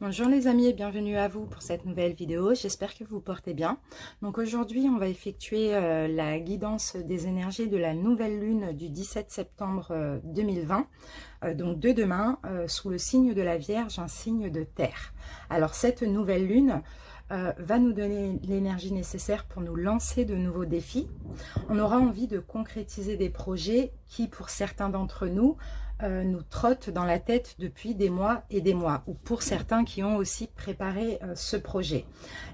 Bonjour les amis et bienvenue à vous pour cette nouvelle vidéo, j'espère que vous portez bien. Donc aujourd'hui on va effectuer la guidance des énergies de la nouvelle lune du 17 septembre 2020, donc de demain, sous le signe de la Vierge, un signe de terre. Alors cette nouvelle lune va nous donner l'énergie nécessaire pour nous lancer de nouveaux défis. On aura envie de concrétiser des projets qui pour certains d'entre nous nous trottent dans la tête depuis des mois et des mois, ou pour certains qui ont aussi préparé ce projet.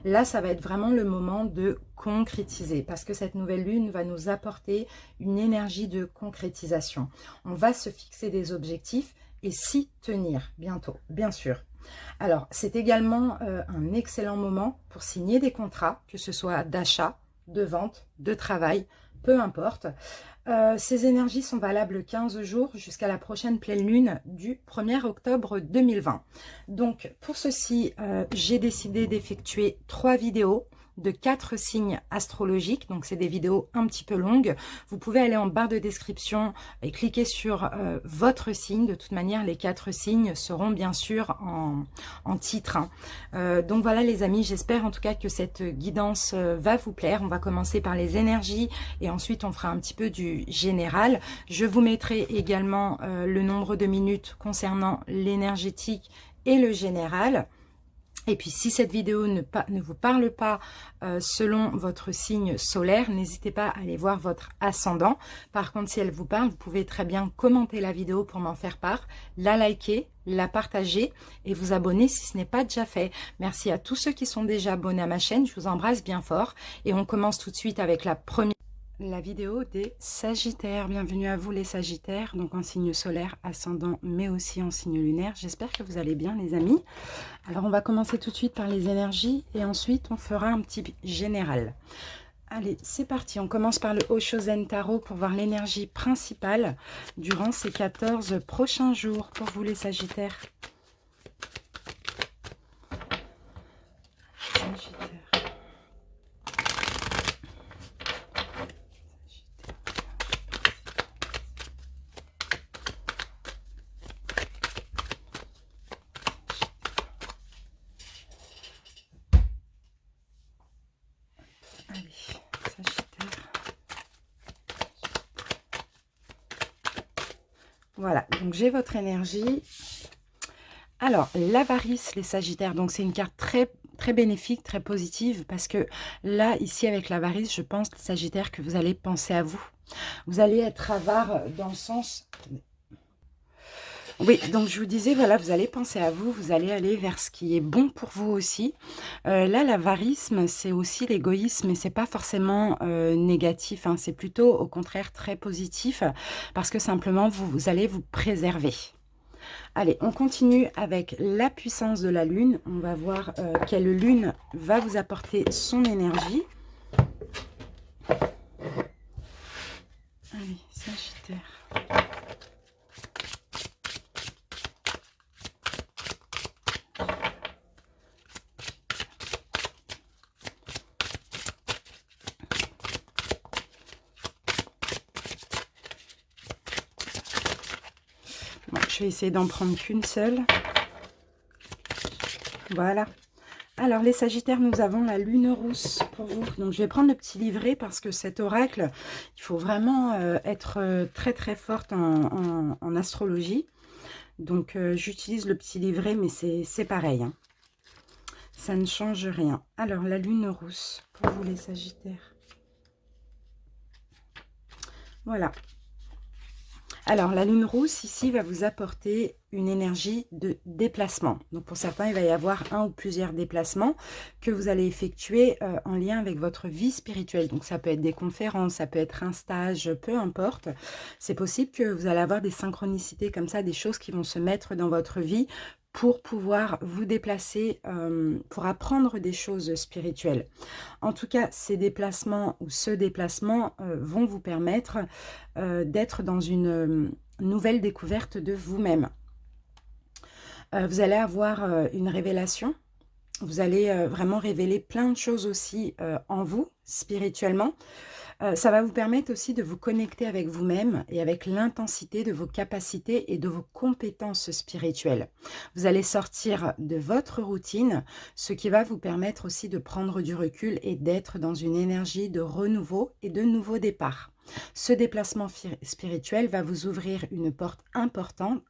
Là, ça va être vraiment le moment de concrétiser, parce que cette nouvelle lune va nous apporter une énergie de concrétisation. On va se fixer des objectifs et s'y tenir bientôt, bien sûr. Alors, c'est également un excellent moment pour signer des contrats, que ce soit d'achat, de vente, de travail, peu importe. Ces énergies sont valables 15 jours jusqu'à la prochaine pleine lune du 1er octobre 2020. Donc pour ceci, j'ai décidé d'effectuer 3 vidéos de 4 signes astrologiques, donc c'est des vidéos un petit peu longues. Vous pouvez aller en barre de description et cliquer sur votre signe. De toute manière, les 4 signes seront bien sûr en titre, hein. Donc voilà les amis, j'espère en tout cas que cette guidance va vous plaire. On va commencer par les énergies et ensuite on fera un petit peu du général. Je vous mettrai également le nombre de minutes concernant l'énergétique et le général. Et puis si cette vidéo ne vous parle pas selon votre signe solaire, n'hésitez pas à aller voir votre ascendant. Par contre, si elle vous parle, vous pouvez très bien commenter la vidéo pour m'en faire part, la liker, la partager et vous abonner si ce n'est pas déjà fait. Merci à tous ceux qui sont déjà abonnés à ma chaîne, je vous embrasse bien fort. Et on commence tout de suite avec la vidéo des Sagittaires. Bienvenue à vous les Sagittaires, donc en signe solaire, ascendant, mais aussi en signe lunaire. J'espère que vous allez bien les amis. Alors on va commencer tout de suite par les énergies et ensuite on fera un petit général. Allez, c'est parti. On commence par le Osho-Zen Tarot pour voir l'énergie principale durant ces 14 prochains jours pour vous les Sagittaires. Sagittaire. Voilà, donc j'ai votre énergie. Alors, l'avarice, les Sagittaires, donc c'est une carte très bénéfique, très positive, parce que là, ici, avec l'avarice, je pense, les Sagittaires, que vous allez penser à vous. Vous allez être avare dans le sens... Oui, donc je vous disais, voilà, vous allez penser à vous, vous allez aller vers ce qui est bon pour vous aussi. Là, l'avarisme, c'est aussi l'égoïsme, et c'est pas forcément négatif, hein, c'est plutôt au contraire très positif, parce que simplement, vous allez vous préserver. Allez, on continue avec la puissance de la lune. On va voir quelle lune va vous apporter son énergie. Allez, Sagittaire. Bon, je vais essayer d'en prendre qu'une seule. Voilà. Alors, les Sagittaires, nous avons la lune rousse pour vous. Donc, je vais prendre le petit livret parce que cet oracle, il faut vraiment être très forte en astrologie. Donc, j'utilise le petit livret, mais c'est pareil, hein. Ça ne change rien. Alors, la lune rousse pour vous, les Sagittaires. Voilà. Alors, la lune rousse, ici, va vous apporter une énergie de déplacement. Donc, pour certains, il va y avoir un ou plusieurs déplacements que vous allez effectuer en lien avec votre vie spirituelle. Donc, ça peut être des conférences, ça peut être un stage, peu importe. C'est possible que vous allez avoir des synchronicités comme ça, des choses qui vont se mettre dans votre vie pour pouvoir vous déplacer, pour apprendre des choses spirituelles. En tout cas, ces déplacements ou ce déplacement vont vous permettre d'être dans une nouvelle découverte de vous-même. Vous allez avoir une révélation Vous allez vraiment révéler plein de choses aussi en vous, spirituellement. Ça va vous permettre aussi de vous connecter avec vous-même et avec l'intensité de vos capacités et de vos compétences spirituelles. Vous allez sortir de votre routine, ce qui va vous permettre aussi de prendre du recul et d'être dans une énergie de renouveau et de nouveau départ. Ce déplacement spirituel va vous ouvrir une porte importante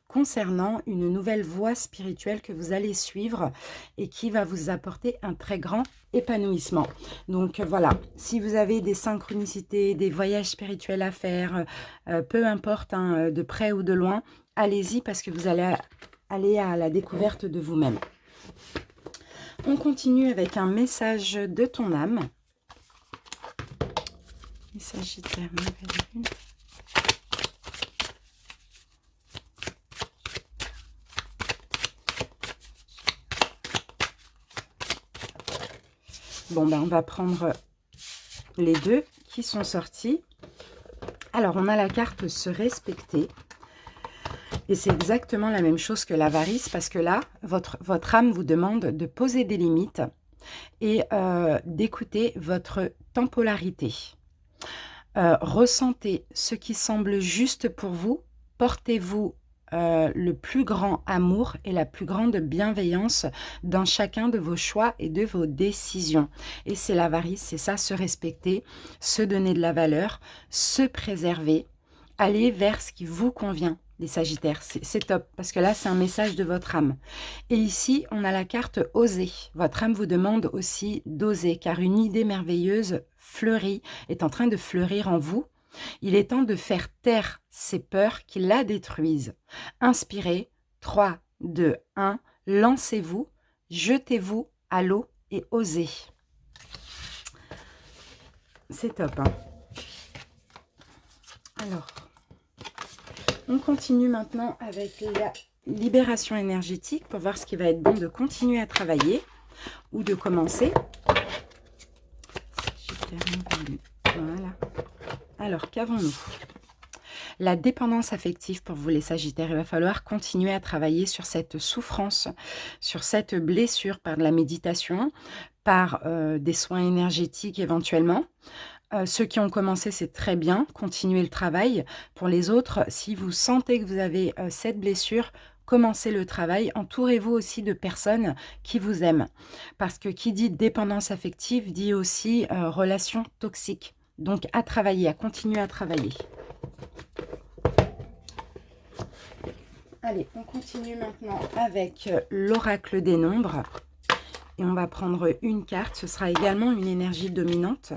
concernant une nouvelle voie spirituelle que vous allez suivre et qui va vous apporter un très grand épanouissement. Donc voilà, si vous avez des synchronicités, des voyages spirituels à faire, peu importe, hein, de près ou de loin, allez-y parce que vous allez aller à la découverte de vous-même. On continue avec un message de ton âme. Il s'agit de nouvelle lune. Bon, ben, on va prendre les deux qui sont sortis. Alors, on a la carte se respecter. Et c'est exactement la même chose que l'avarice parce que là, votre âme vous demande de poser des limites et d'écouter votre temporalité. Ressentez ce qui semble juste pour vous. Portez-vous le plus grand amour et la plus grande bienveillance dans chacun de vos choix et de vos décisions. Et c'est l'avarice, c'est ça, se respecter, se donner de la valeur, se préserver, aller vers ce qui vous convient, les Sagittaires. C'est top, parce que là, c'est un message de votre âme. Et ici, on a la carte oser. Votre âme vous demande aussi d'oser, car une idée merveilleuse fleurit, est en train de fleurir en vous. Il est temps de faire taire ces peurs qui la détruisent. Inspirez, 3, 2, 1, lancez-vous, jetez-vous à l'eau et osez. C'est top, hein. Alors, on continue maintenant avec la libération énergétique pour voir ce qui va être bon de continuer à travailler ou de commencer. Voilà. Alors, qu'avons-nous? La dépendance affective pour vous les Sagittaires. Il va falloir continuer à travailler sur cette souffrance, sur cette blessure par de la méditation, par des soins énergétiques éventuellement. Ceux qui ont commencé, c'est très bien, continuez le travail. Pour les autres, si vous sentez que vous avez cette blessure, commencez le travail. Entourez-vous aussi de personnes qui vous aiment. Parce que qui dit dépendance affective dit aussi relation toxique. Donc à travailler, à continuer à travailler. Allez, on continue maintenant avec l'oracle des nombres. Et on va prendre une carte. Ce sera également une énergie dominante.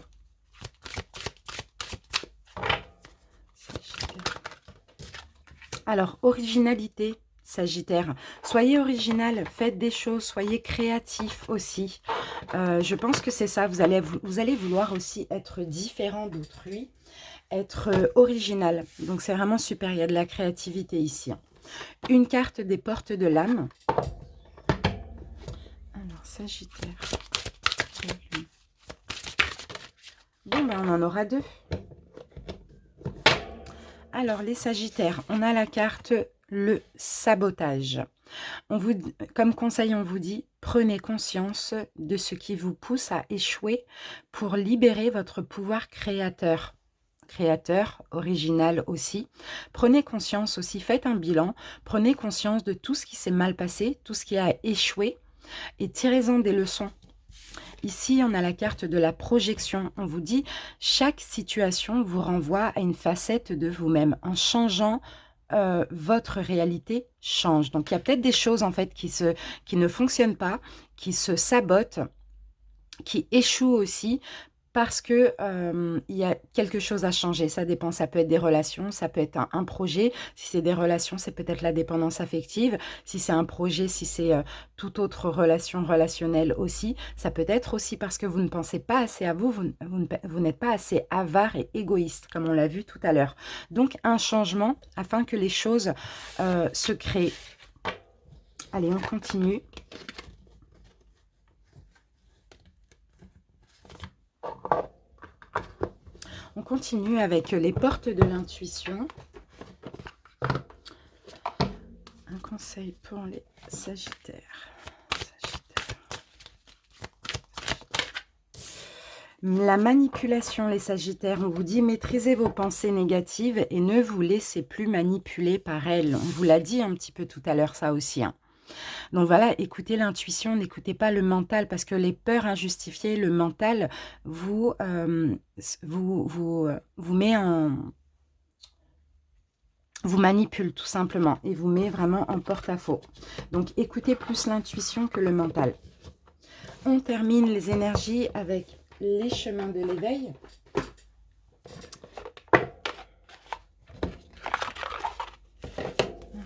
Alors, originalité, Sagittaire. Soyez original, faites des choses, soyez créatif aussi. Je pense que c'est ça. Vous allez vouloir aussi être différent d'autrui, être original. Donc, c'est vraiment super. Il y a de la créativité ici. Une carte des portes de l'âme. Alors, Sagittaire. Bon, ben, on en aura deux. Alors, les Sagittaires, on a la carte le sabotage. Comme conseil, on vous dit, prenez conscience de ce qui vous pousse à échouer pour libérer votre pouvoir créateur. Créateur, original aussi. Prenez conscience aussi, faites un bilan, prenez conscience de tout ce qui s'est mal passé, tout ce qui a échoué et tirez-en des leçons. Ici, on a la carte de la projection. On vous dit, chaque situation vous renvoie à une facette de vous-même. En changeant, votre réalité change. Donc, il y a peut-être des choses, en fait, qui ne fonctionnent pas, qui se sabotent, qui échouent aussi, parce que il y a quelque chose à changer. Ça dépend, ça peut être des relations, ça peut être un projet. Si c'est des relations, c'est peut-être la dépendance affective. Si c'est un projet, si c'est toute autre relation relationnelle aussi, ça peut être aussi parce que vous ne pensez pas assez à vous, vous n'êtes pas assez avare et égoïste, comme on l'a vu tout à l'heure. Donc, un changement afin que les choses se créent. Allez, on continue. On continue avec les portes de l'intuition. Un conseil pour les Sagittaires. La manipulation, les Sagittaires, on vous dit maîtrisez vos pensées négatives et ne vous laissez plus manipuler par elles. On vous l'a dit un petit peu tout à l'heure, ça aussi, hein. Donc voilà, écoutez l'intuition, n'écoutez pas le mental, parce que les peurs injustifiées, le mental vous met en... vous manipule tout simplement et vous met vraiment en porte-à-faux. Donc écoutez plus l'intuition que le mental. On termine les énergies avec les chemins de l'éveil.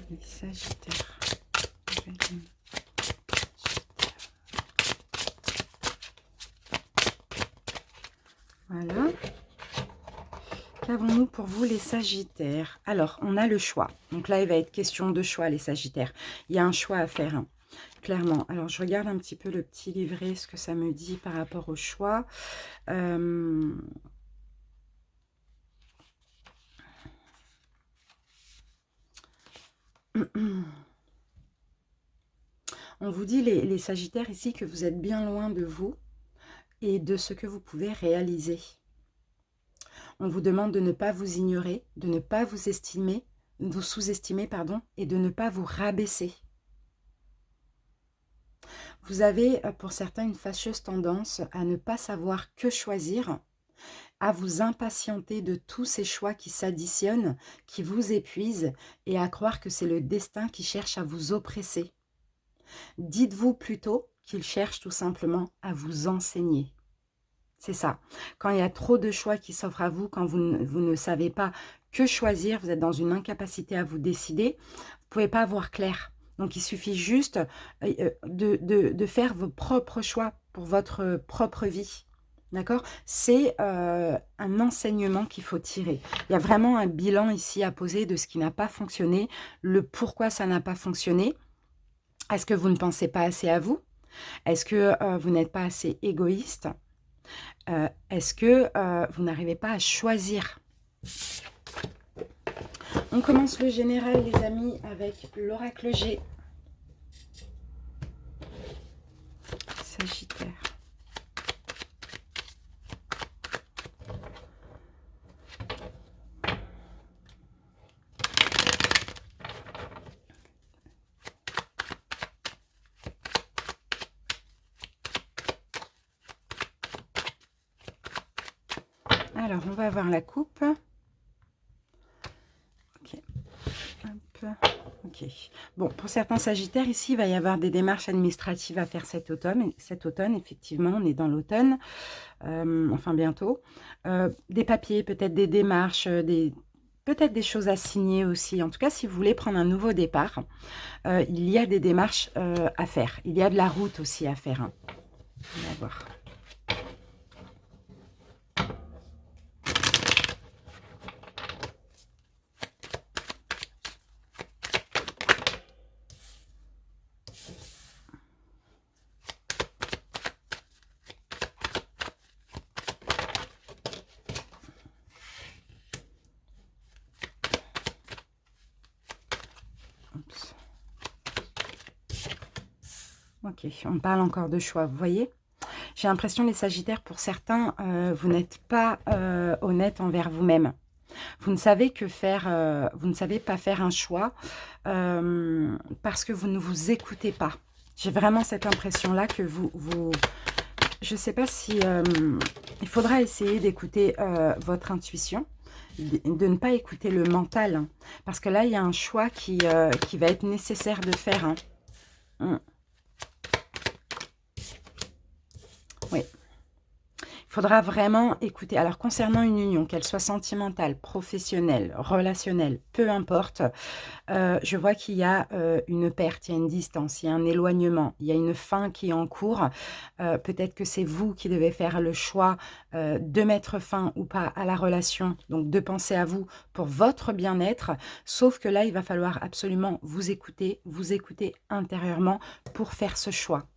Les Sagittaires. Voilà. Qu'avons-nous pour vous les Sagittaires? Alors, on a le choix. Donc là, il va être question de choix, les Sagittaires. Il y a un choix à faire, hein, clairement. Alors, je regarde un petit peu le petit livret, ce que ça me dit par rapport au choix. On vous dit, les Sagittaires, ici, que vous êtes bien loin de vous et de ce que vous pouvez réaliser. On vous demande de ne pas vous ignorer, de ne pas vous sous-estimer, pardon, et de ne pas vous rabaisser. Vous avez, pour certains, une fâcheuse tendance à ne pas savoir que choisir, à vous impatienter de tous ces choix qui s'additionnent, qui vous épuisent, et à croire que c'est le destin qui cherche à vous oppresser. Dites-vous plutôt qu'il cherche tout simplement à vous enseigner. C'est ça. Quand il y a trop de choix qui s'offrent à vous, quand vous ne savez pas que choisir, vous êtes dans une incapacité à vous décider, vous ne pouvez pas voir clair. Donc, il suffit juste de faire vos propres choix pour votre propre vie. D'accord? C'est un enseignement qu'il faut tirer. Il y a vraiment un bilan ici à poser de ce qui n'a pas fonctionné, le pourquoi ça n'a pas fonctionné. Est-ce que vous ne pensez pas assez à vous? Est-ce que vous n'êtes pas assez égoïste? Est-ce que vous n'arrivez pas à choisir? On commence le général, les amis, avec l'oracle G. Sagittaire. Alors, on va voir la coupe. Ok. Hop. Ok. Bon, pour certains Sagittaires, ici, il va y avoir des démarches administratives à faire cet automne. Cet automne, effectivement, on est dans l'automne, enfin bientôt. Des papiers, peut-être des démarches, peut-être des choses à signer aussi. En tout cas, si vous voulez prendre un nouveau départ, il y a des démarches à faire. Il y a de la route aussi à faire, hein. On va voir. Ok, on parle encore de choix, vous voyez? J'ai l'impression, les Sagittaires, pour certains, vous n'êtes pas honnête envers vous-même. Vous ne savez que faire, vous ne savez pas faire un choix parce que vous ne vous écoutez pas. J'ai vraiment cette impression-là que je ne sais pas si... il faudra essayer d'écouter votre intuition, de ne pas écouter le mental, hein, parce que là, il y a un choix qui va être nécessaire de faire, hein. Oui. Il faudra vraiment écouter. Alors, concernant une union, qu'elle soit sentimentale, professionnelle, relationnelle, peu importe, je vois qu'il y a une perte, il y a une distance, il y a un éloignement, il y a une fin qui est en cours. Peut-être que c'est vous qui devez faire le choix de mettre fin ou pas à la relation, donc de penser à vous pour votre bien-être. Sauf que là, il va falloir absolument vous écouter intérieurement pour faire ce choix.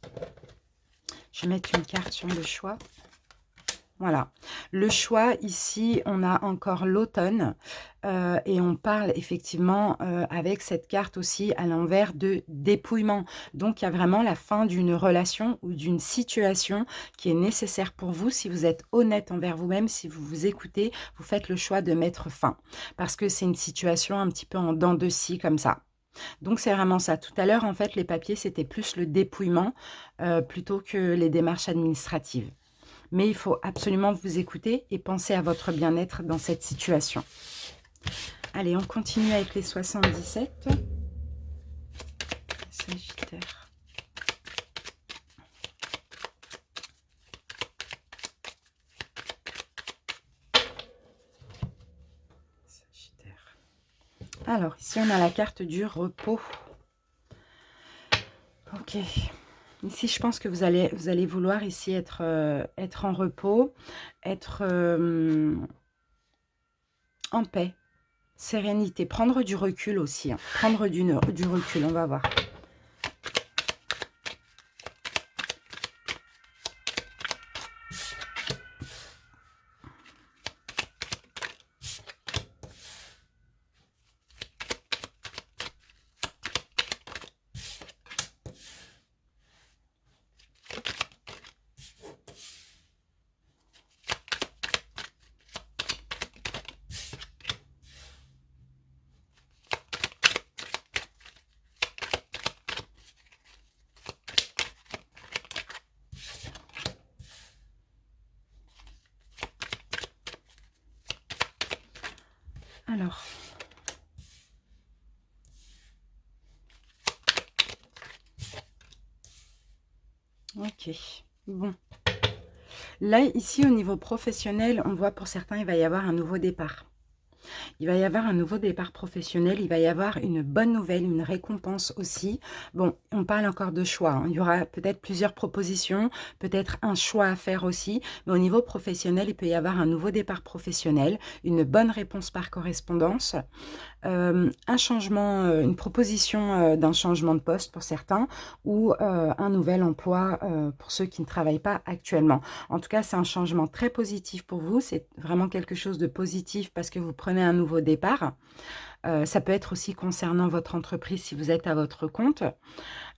Je vais mettre une carte sur le choix. Voilà. Le choix, ici, on a encore l'automne et on parle effectivement avec cette carte aussi à l'envers de dépouillement. Donc, il y a vraiment la fin d'une relation ou d'une situation qui est nécessaire pour vous. Si vous êtes honnête envers vous-même, si vous vous écoutez, vous faites le choix de mettre fin. Parce que c'est une situation un petit peu en dents de scie comme ça. Donc, c'est vraiment ça. Tout à l'heure, en fait, les papiers, c'était plus le dépouillement plutôt que les démarches administratives. Mais il faut absolument vous écouter et penser à votre bien-être dans cette situation. Allez, on continue avec les 77. Sagittaire. Sagittaire. Alors, ici, on a la carte du repos. Ok. Ici, je pense que vous allez vouloir ici être en repos, être en paix, sérénité, prendre du recul aussi. Hein. Prendre du recul, on va voir. Alors, ok, bon. Là, ici, au niveau professionnel, on voit pour certains, il va y avoir un nouveau départ. Il va y avoir un nouveau départ professionnel, il va y avoir une bonne nouvelle, une récompense aussi. Bon, on parle encore de choix. Hein. Il y aura peut-être plusieurs propositions, peut-être un choix à faire aussi. Mais au niveau professionnel, il peut y avoir un nouveau départ professionnel, une bonne réponse par correspondance. Un changement, une proposition d'un changement de poste pour certains ou un nouvel emploi pour ceux qui ne travaillent pas actuellement. En tout cas, c'est un changement très positif pour vous. C'est vraiment quelque chose de positif parce que vous prenez un nouveau départ. Ça peut être aussi concernant votre entreprise si vous êtes à votre compte.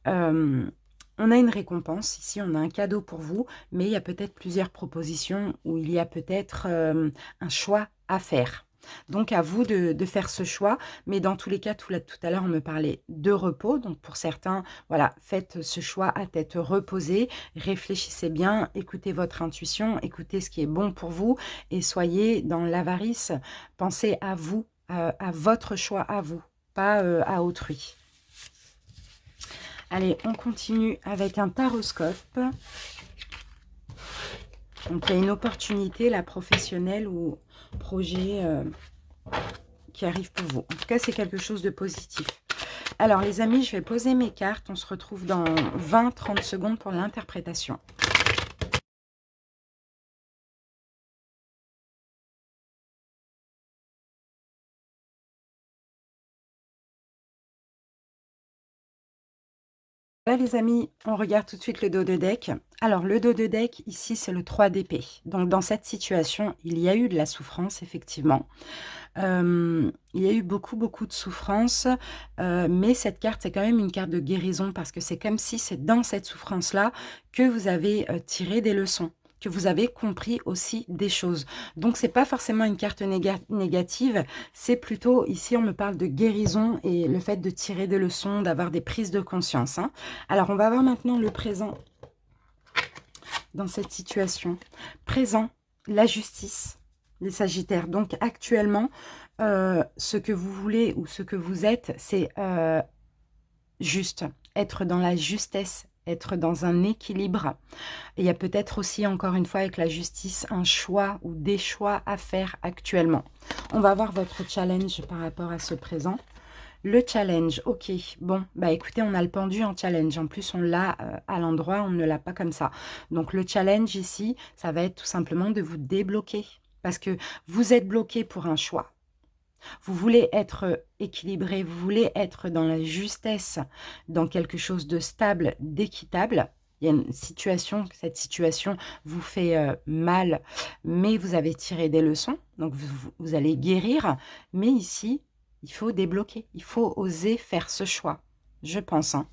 On a une récompense, ici on a un cadeau pour vous, mais il y a peut-être plusieurs propositions où il y a peut-être un choix à faire. Donc à vous de faire ce choix, mais dans tous les cas, tout à l'heure on me parlait de repos, donc pour certains, voilà, faites ce choix à tête reposée, réfléchissez bien, écoutez votre intuition, écoutez ce qui est bon pour vous et soyez dans l'avarice, pensez à vous, à votre choix à vous, pas à autrui. Allez, on continue avec un taroscope. Donc, il y a une opportunité, la professionnelle ou projet qui arrive pour vous. En tout cas, c'est quelque chose de positif. Alors, les amis, je vais poser mes cartes. On se retrouve dans 20-30 secondes pour l'interprétation. Là, les amis, on regarde tout de suite le dos de deck. Alors, le dos de deck, ici, c'est le 3 d'épée. Donc, dans cette situation, il y a eu de la souffrance, effectivement. Il y a eu beaucoup de souffrance, mais cette carte, c'est quand même une carte de guérison parce que c'est comme si c'est dans cette souffrance-là que vous avez tiré des leçons, que vous avez compris aussi des choses. Donc, c'est pas forcément une carte négative, c'est plutôt, ici, on me parle de guérison et le fait de tirer des leçons, d'avoir des prises de conscience. Hein. Alors, on va voir maintenant le présent dans cette situation. Présent, la justice, les Sagittaires. Donc, actuellement, ce que vous voulez ou ce que vous êtes, c'est juste, être dans la justesse, être dans un équilibre. Et il y a peut-être aussi, encore une fois, avec la justice, un choix ou des choix à faire actuellement. On va voir votre challenge par rapport à ce présent. Le challenge, ok, bon, bah écoutez, on a le pendu en challenge. En plus, on l'a à l'endroit, on ne l'a pas comme ça. Donc, le challenge ici, ça va être tout simplement de vous débloquer. Parce que vous êtes bloqué pour un choix. Vous voulez être équilibré, vous voulez être dans la justesse, dans quelque chose de stable, d'équitable. Il y a une situation, cette situation vous fait mal, mais vous avez tiré des leçons, donc vous allez guérir. Mais ici, il faut débloquer, il faut oser faire ce choix, je pense. Hein.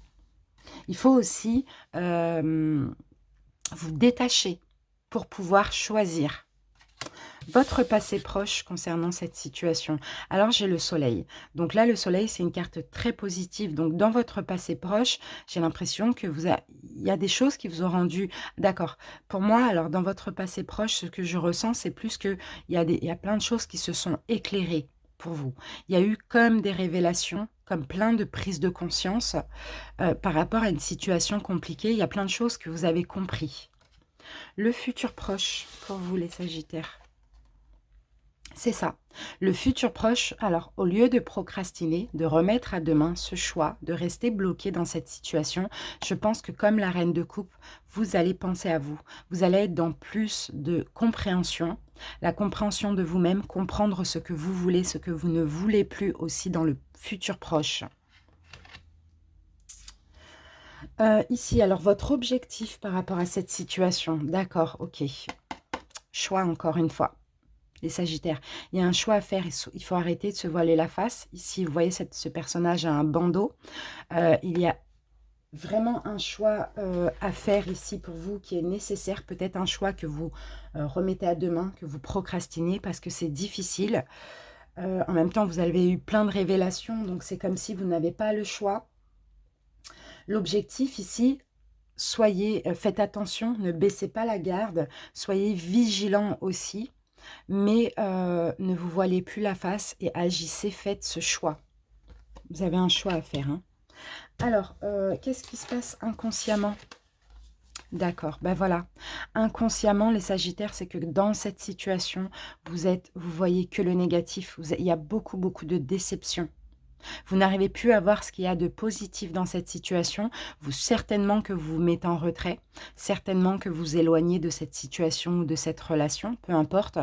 Il faut aussi vous détacher pour pouvoir choisir. Votre passé proche concernant cette situation. Alors, j'ai le soleil. Donc là, le soleil, c'est une carte très positive. Donc, dans votre passé proche, j'ai l'impression que il y a des choses qui vous ont rendu... D'accord. Pour moi, alors, dans votre passé proche, ce que je ressens, c'est plus que il y a plein de choses qui se sont éclairées pour vous. Il y a eu comme des révélations, comme plein de prises de conscience par rapport à une situation compliquée. Il y a plein de choses que vous avez compris. Le futur proche pour vous, les Sagittaires. C'est ça. Le futur proche, alors au lieu de procrastiner, de remettre à demain ce choix, de rester bloqué dans cette situation, je pense que comme la reine de coupe, vous allez penser à vous. Vous allez être dans plus de compréhension, la compréhension de vous-même, comprendre ce que vous voulez, ce que vous ne voulez plus aussi dans le futur proche. Ici, alors votre objectif par rapport à cette situation, d'accord, ok. Choix encore une fois. Les Sagittaires, il y a un choix à faire, il faut arrêter de se voiler la face. Ici, vous voyez, ce personnage a un bandeau. Il y a vraiment un choix à faire ici pour vous qui est nécessaire. Peut-être un choix que vous remettez à demain, que vous procrastinez parce que c'est difficile. En même temps, vous avez eu plein de révélations, donc c'est comme si vous n'avez pas le choix. L'objectif ici, faites attention, ne baissez pas la garde, soyez vigilants aussi. Mais ne vous voilez plus la face et agissez, faites ce choix. Vous avez un choix à faire. Hein. Alors, qu'est-ce qui se passe inconsciemment? D'accord, ben voilà. Inconsciemment, les Sagittaires, c'est que dans cette situation, vous voyez que le négatif. Il y a beaucoup, beaucoup de déception. Vous n'arrivez plus à voir ce qu'il y a de positif dans cette situation. Certainement que vous vous mettez en retrait. Certainement que vous éloignez de cette situation ou de cette relation, peu importe.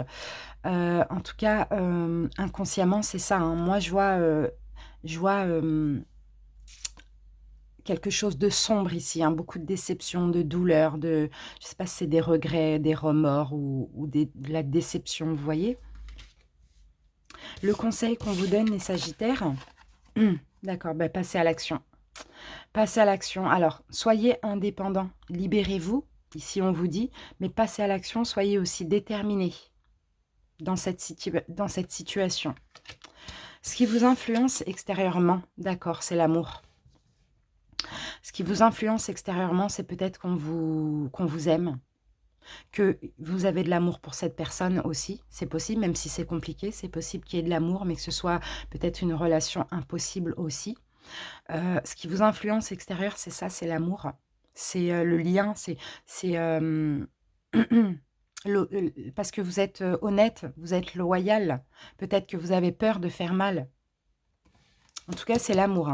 En tout cas, inconsciemment, c'est ça. Hein. Moi, je vois quelque chose de sombre ici, hein, beaucoup de déception, de douleur, je ne sais pas si c'est des regrets, des remords ou de la déception, vous voyez. Le conseil qu'on vous donne, les Sagittaires, d'accord, ben, passez à l'action. Passez à l'action. Alors, soyez indépendants, libérez-vous, ici on vous dit, mais passez à l'action, soyez aussi déterminés dans cette situation. Ce qui vous influence extérieurement, d'accord, c'est l'amour. Ce qui vous influence extérieurement, c'est peut-être qu'on vous aime, que vous avez de l'amour pour cette personne aussi. C'est possible, même si c'est compliqué, c'est possible qu'il y ait de l'amour, mais que ce soit peut-être une relation impossible aussi. Ce qui vous influence extérieur, c'est ça, c'est l'amour. C'est le lien, parce que vous êtes honnête, vous êtes loyal. Peut-être que vous avez peur de faire mal. En tout cas, c'est l'amour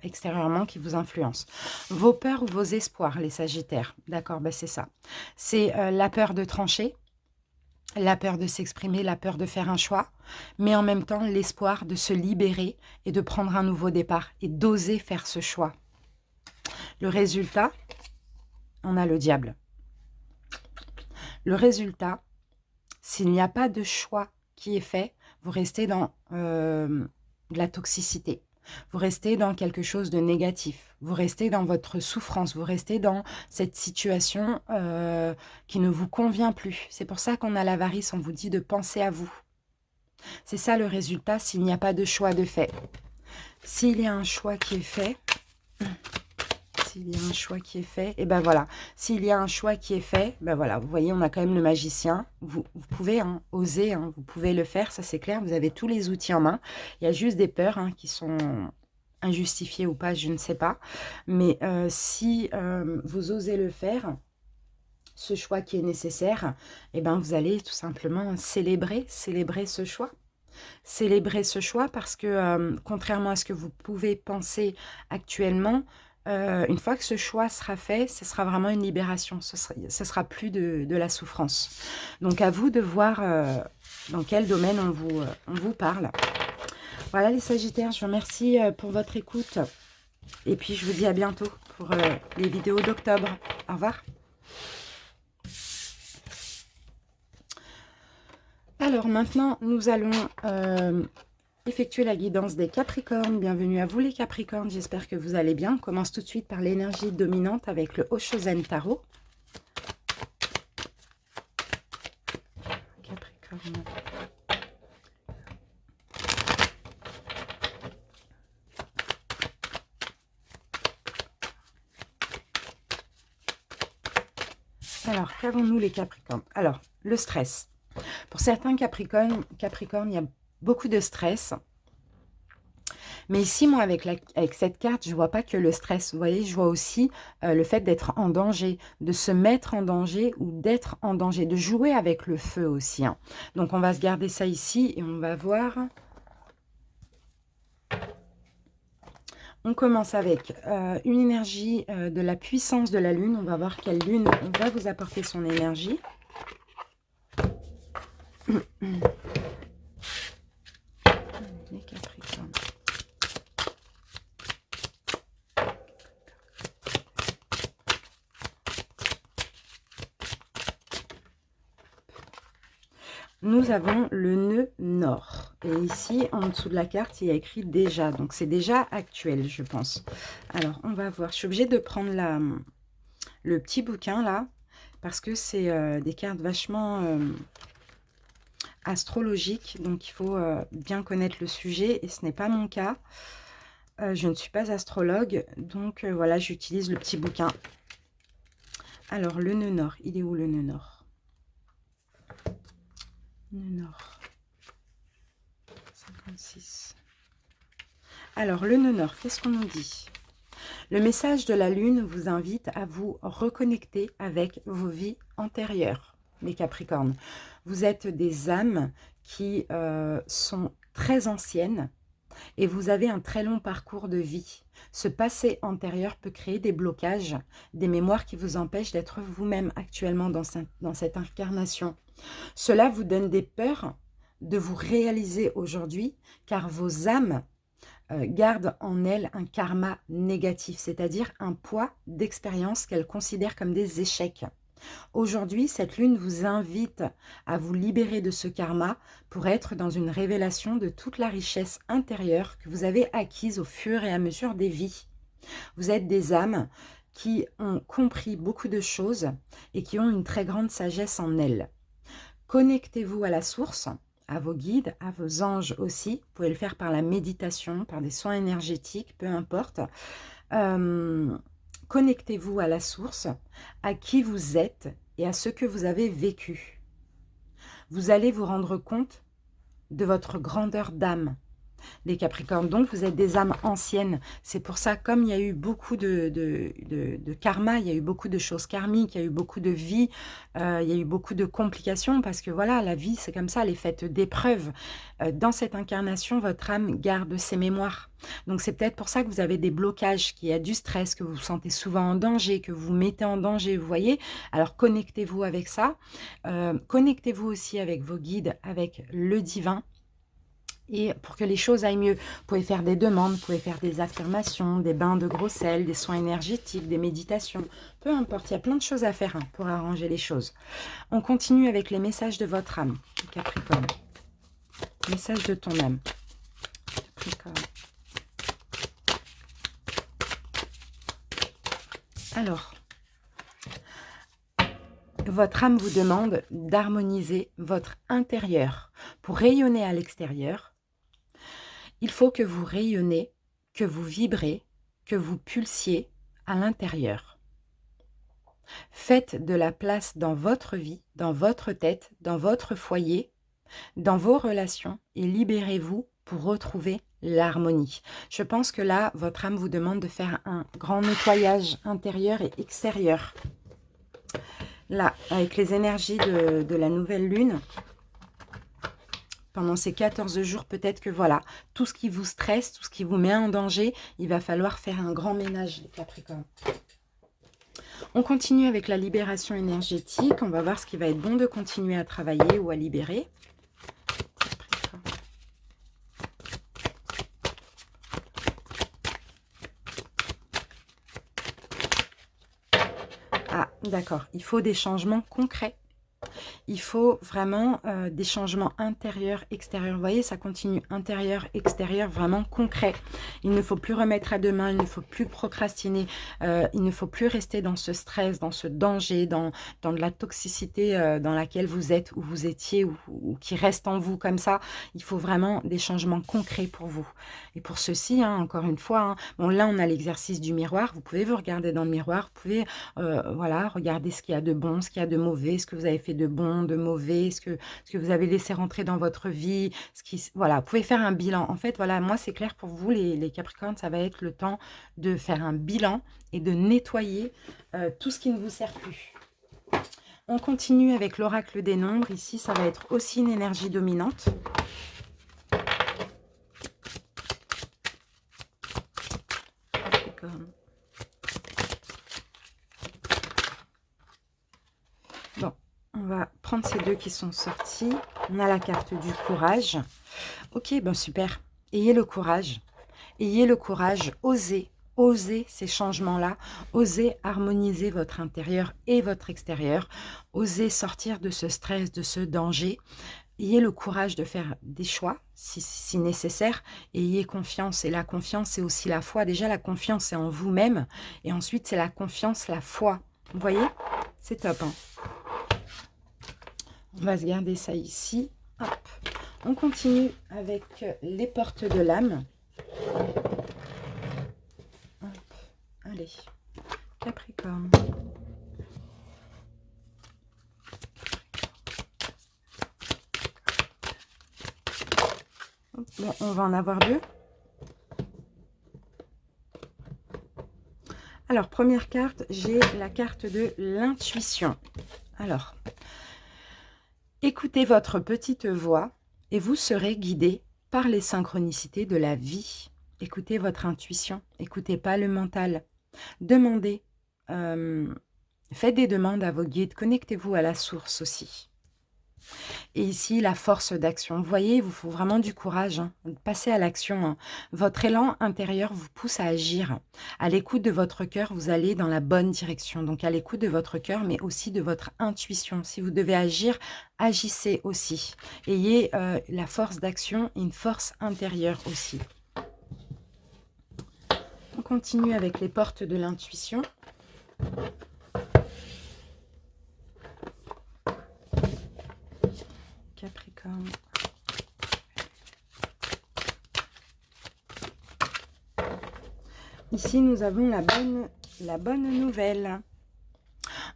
extérieurement qui vous influence. Vos peurs ou vos espoirs, les Sagittaires. D'accord, ben c'est ça. C'est la peur de trancher, la peur de s'exprimer, la peur de faire un choix, mais en même temps, l'espoir de se libérer et de prendre un nouveau départ et d'oser faire ce choix. Le résultat, on a le diable. Le résultat, s'il n'y a pas de choix qui est fait, vous restez dans de la toxicité. Vous restez dans quelque chose de négatif. Vous restez dans votre souffrance. Vous restez dans cette situation qui ne vous convient plus. C'est pour ça qu'on a l'avarice. On vous dit de penser à vous. C'est ça le résultat s'il n'y a pas de choix de fait. S'il y a un choix qui est fait... S'il y a un choix qui est fait, et ben voilà. S'il y a un choix qui est fait, ben voilà. Vous voyez, on a quand même le magicien. Vous pouvez oser, vous pouvez le faire, ça c'est clair. Vous avez tous les outils en main. Il y a juste des peurs qui sont injustifiées ou pas, je ne sais pas. Mais si vous osez le faire, ce choix qui est nécessaire, et ben vous allez tout simplement célébrer ce choix. Célébrer ce choix parce que, contrairement à ce que vous pouvez penser actuellement, une fois que ce choix sera fait, ce sera vraiment une libération. Ce sera plus de la souffrance. Donc, à vous de voir dans quel domaine on vous parle. Voilà les Sagittaires, je vous remercie pour votre écoute. Et puis, je vous dis à bientôt pour les vidéos d'octobre. Au revoir. Alors maintenant, nous allons effectuer la guidance des Capricornes. Bienvenue à vous les Capricornes, j'espère que vous allez bien. On commence tout de suite par l'énergie dominante avec le Oshozen Tarot. Capricorne. Alors, qu'avons-nous les Capricornes? Alors, le stress. Pour certains Capricornes, il y a beaucoup de stress. Mais ici, moi, avec cette carte, je ne vois pas que le stress. Vous voyez, je vois aussi le fait d'être en danger, de se mettre en danger ou d'être en danger, de jouer avec le feu aussi. Hein. Donc, on va se garder ça ici et on va voir. On commence avec une énergie de la puissance de la Lune. On va voir quelle Lune va vous apporter son énergie. Les Capricornes. Nous avons le nœud nord. Et ici, en dessous de la carte, il y a écrit déjà. Donc, c'est déjà actuel, je pense. Alors, on va voir. Je suis obligée de prendre le petit bouquin, là, parce que c'est des cartes vachement astrologiques. Donc, il faut bien connaître le sujet. Et ce n'est pas mon cas. Je ne suis pas astrologue. Donc, voilà, j'utilise le petit bouquin. Alors, le nœud nord. Il est où, le nœud nord? Nœud nord. 56. Alors, le nœud nord, qu'est-ce qu'on nous dit? Le message de la Lune vous invite à vous reconnecter avec vos vies antérieures, les Capricornes. Vous êtes des âmes qui sont très anciennes et vous avez un très long parcours de vie. Ce passé antérieur peut créer des blocages, des mémoires qui vous empêchent d'être vous-même actuellement dans cette incarnation. Cela vous donne des peurs de vous réaliser aujourd'hui, car vos âmes gardent en elles un karma négatif, c'est-à-dire un poids d'expérience qu'elles considèrent comme des échecs. Aujourd'hui, cette lune vous invite à vous libérer de ce karma pour être dans une révélation de toute la richesse intérieure que vous avez acquise au fur et à mesure des vies. Vous êtes des âmes qui ont compris beaucoup de choses et qui ont une très grande sagesse en elles. Connectez-vous à la source, à vos guides, à vos anges aussi. Vous pouvez le faire par la méditation, par des soins énergétiques, peu importe. Connectez-vous à la source, à qui vous êtes et à ce que vous avez vécu. Vous allez vous rendre compte de votre grandeur d'âme. Les Capricornes, donc vous êtes des âmes anciennes. C'est pour ça, comme il y a eu beaucoup de karma, il y a eu beaucoup de choses karmiques, il y a eu beaucoup de vies, il y a eu beaucoup de complications, parce que voilà, la vie, c'est comme ça, elle est faite d'épreuves. Dans cette incarnation, votre âme garde ses mémoires. Donc c'est peut-être pour ça que vous avez des blocages, qu'il y a du stress, que vous vous sentez souvent en danger, que vous vous mettez en danger, vous voyez. Alors connectez-vous avec ça. Connectez-vous aussi avec vos guides, avec le divin. Et pour que les choses aillent mieux, vous pouvez faire des demandes, vous pouvez faire des affirmations, des bains de gros sel, des soins énergétiques, des méditations. Peu importe, il y a plein de choses à faire pour arranger les choses. On continue avec les messages de votre âme, Capricorne. Message de ton âme, Capricorne. Alors, votre âme vous demande d'harmoniser votre intérieur pour rayonner à l'extérieur. Il faut que vous rayonnez, que vous vibrez, que vous pulsiez à l'intérieur. Faites de la place dans votre vie, dans votre tête, dans votre foyer, dans vos relations et libérez-vous pour retrouver l'harmonie. Je pense que là, votre âme vous demande de faire un grand nettoyage intérieur et extérieur. Là, avec les énergies de la nouvelle lune, pendant ces 14 jours, peut-être que voilà, tout ce qui vous stresse, tout ce qui vous met en danger, il va falloir faire un grand ménage, les Capricornes. On continue avec la libération énergétique. On va voir ce qui va être bon de continuer à travailler ou à libérer. Ah, d'accord. Il faut des changements concrets. Il faut vraiment des changements intérieurs, extérieurs. Vous voyez, ça continue intérieur, extérieur, vraiment concret. Il ne faut plus remettre à demain, il ne faut plus procrastiner, il ne faut plus rester dans ce stress, dans ce danger, dans de la toxicité dans laquelle vous êtes, ou vous étiez, ou qui reste en vous comme ça. Il faut vraiment des changements concrets pour vous. Et pour ceci, hein, encore une fois, hein, bon, là on a l'exercice du miroir. Vous pouvez vous regarder dans le miroir, vous pouvez voilà, regarder ce qu'il y a de bon, ce qu'il y a de mauvais, ce que vous avez fait de bon, de mauvais, ce que vous avez laissé rentrer dans votre vie, voilà, vous pouvez faire un bilan. En fait, voilà, moi c'est clair pour vous, les Capricornes, ça va être le temps de faire un bilan et de nettoyer tout ce qui ne vous sert plus. On continue avec l'oracle des nombres. Ici, ça va être aussi une énergie dominante. Capricorne. Bon, on va prendre ces deux qui sont sortis. On a la carte du courage. Ok, bon super. Ayez le courage. Ayez le courage. Osez. Osez ces changements-là. Osez harmoniser votre intérieur et votre extérieur. Osez sortir de ce stress, de ce danger. Ayez le courage de faire des choix, si nécessaire. Et ayez confiance. Et la confiance, c'est aussi la foi. Déjà, la confiance, c'est en vous-même. Et ensuite, c'est la confiance, la foi. Vous voyez? C'est top, hein. On va se garder ça ici. Hop. On continue avec les portes de l'âme. Allez, Capricorne. Bon, on va en avoir deux. Alors, première carte, j'ai la carte de l'intuition. Alors, écoutez votre petite voix et vous serez guidé par les synchronicités de la vie. Écoutez votre intuition, écoutez pas le mental. Demandez, faites des demandes à vos guides, connectez-vous à la source aussi. Et ici, la force d'action. Vous voyez, il vous faut vraiment du courage, hein. Passez à l'action, hein. Votre élan intérieur vous pousse à agir. À l'écoute de votre cœur, vous allez dans la bonne direction. Donc, à l'écoute de votre cœur, mais aussi de votre intuition. Si vous devez agir, agissez aussi. Ayez la force d'action et une force intérieure aussi. On continue avec les portes de l'intuition. Capricorne. Ici, nous avons la bonne nouvelle.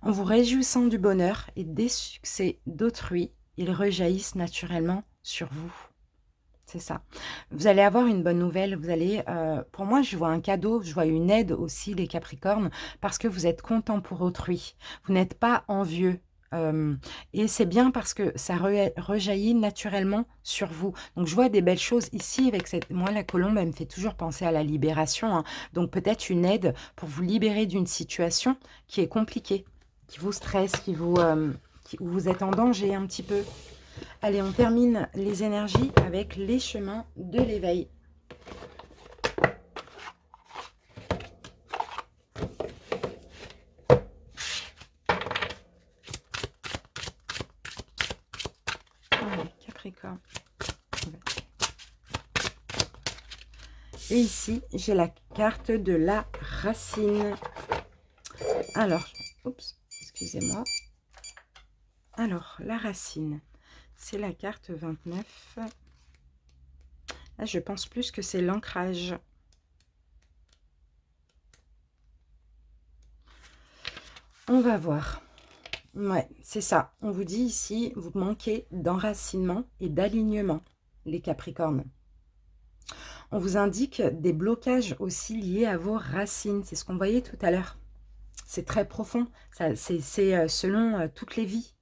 En vous réjouissant du bonheur et des succès d'autrui, ils rejaillissent naturellement sur vous. C'est ça. Vous allez avoir une bonne nouvelle. Vous allez, pour moi, je vois un cadeau, je vois une aide aussi, les Capricornes, parce que vous êtes content pour autrui. Vous n'êtes pas envieux. Et c'est bien parce que ça rejaillit naturellement sur vous. Donc, je vois des belles choses ici avec cette... Moi, la colombe, elle me fait toujours penser à la libération, hein. Donc, peut-être une aide pour vous libérer d'une situation qui est compliquée, qui vous stresse, où vous êtes en danger un petit peu. Allez, on termine les énergies avec les chemins de l'éveil. Allez, Capricorne. Et ici, j'ai la carte de la racine. Alors, oups, excusez-moi. Alors, la racine, c'est la carte 29. Là, je pense plus que c'est l'ancrage. On va voir. Ouais, c'est ça. On vous dit ici, vous manquez d'enracinement et d'alignement, les Capricornes. On vous indique des blocages aussi liés à vos racines. C'est ce qu'on voyait tout à l'heure. C'est très profond. C'est selon toutes les vies.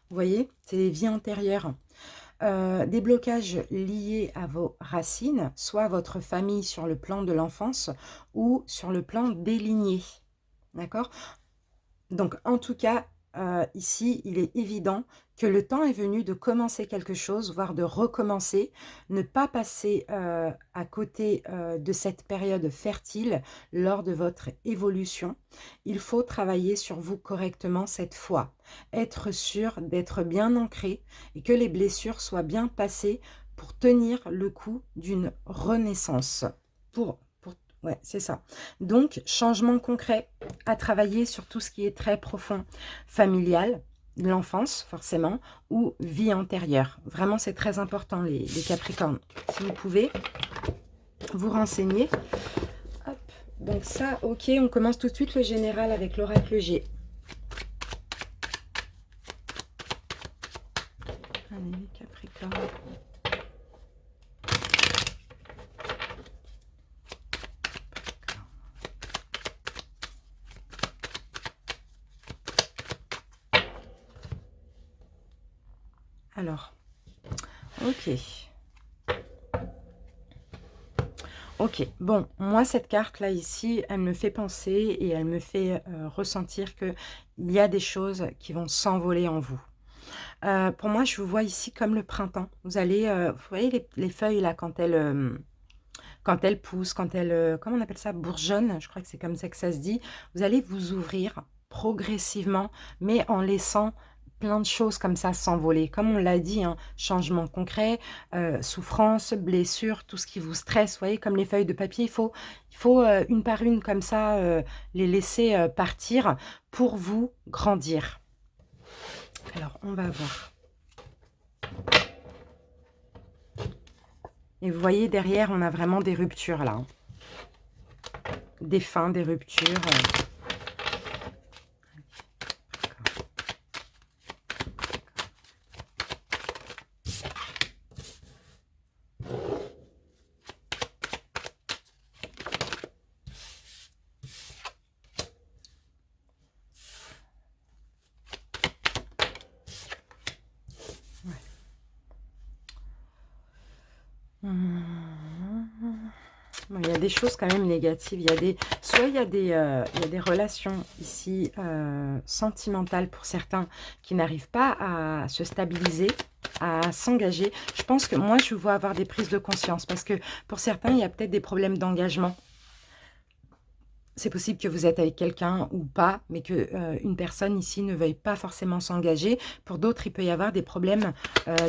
Vous voyez, c'est les vies antérieures. Des blocages liés à vos racines, soit à votre famille sur le plan de l'enfance ou sur le plan des lignées. D'accord? Donc, en tout cas, ici, il est évident que le temps est venu de commencer quelque chose, voire de recommencer, ne pas passer à côté de cette période fertile lors de votre évolution. Il faut travailler sur vous correctement cette fois, être sûr d'être bien ancré et que les blessures soient bien passées pour tenir le coup d'une renaissance. Ouais, c'est ça. Donc, changement concret à travailler sur tout ce qui est très profond, familial, l'enfance forcément, ou vie antérieure. Vraiment, c'est très important les Capricornes. Si vous pouvez vous renseigner. Hop. Donc ça, ok, on commence tout de suite le général avec l'oracle G. Allez, les Capricornes. Alors, ok. Ok, bon, moi cette carte-là ici, elle me fait penser et elle me fait ressentir qu'il y a des choses qui vont s'envoler en vous. Pour moi, je vous vois ici comme le printemps. Vous allez, vous voyez les feuilles là, quand elles poussent, quand elles, comment on appelle ça, bourgeonnent, je crois que c'est comme ça que ça se dit. Vous allez vous ouvrir progressivement, mais en laissant plein de choses comme ça s'envoler. Comme on l'a dit, hein, changement concret, souffrance, blessure, tout ce qui vous stresse, vous voyez, comme les feuilles de papier, il faut une par une comme ça les laisser partir pour vous grandir. Alors, on va voir. Et vous voyez, derrière, on a vraiment des ruptures, là. Des fins, des ruptures. Il y a des choses quand même négatives. Soit il y a des relations ici sentimentales pour certains qui n'arrivent pas à se stabiliser, à s'engager. Je pense que moi, je vois avoir des prises de conscience parce que pour certains, il y a peut-être des problèmes d'engagement. C'est possible que vous êtes avec quelqu'un ou pas, mais que une personne ici ne veuille pas forcément s'engager. Pour d'autres, il peut y avoir des problèmes,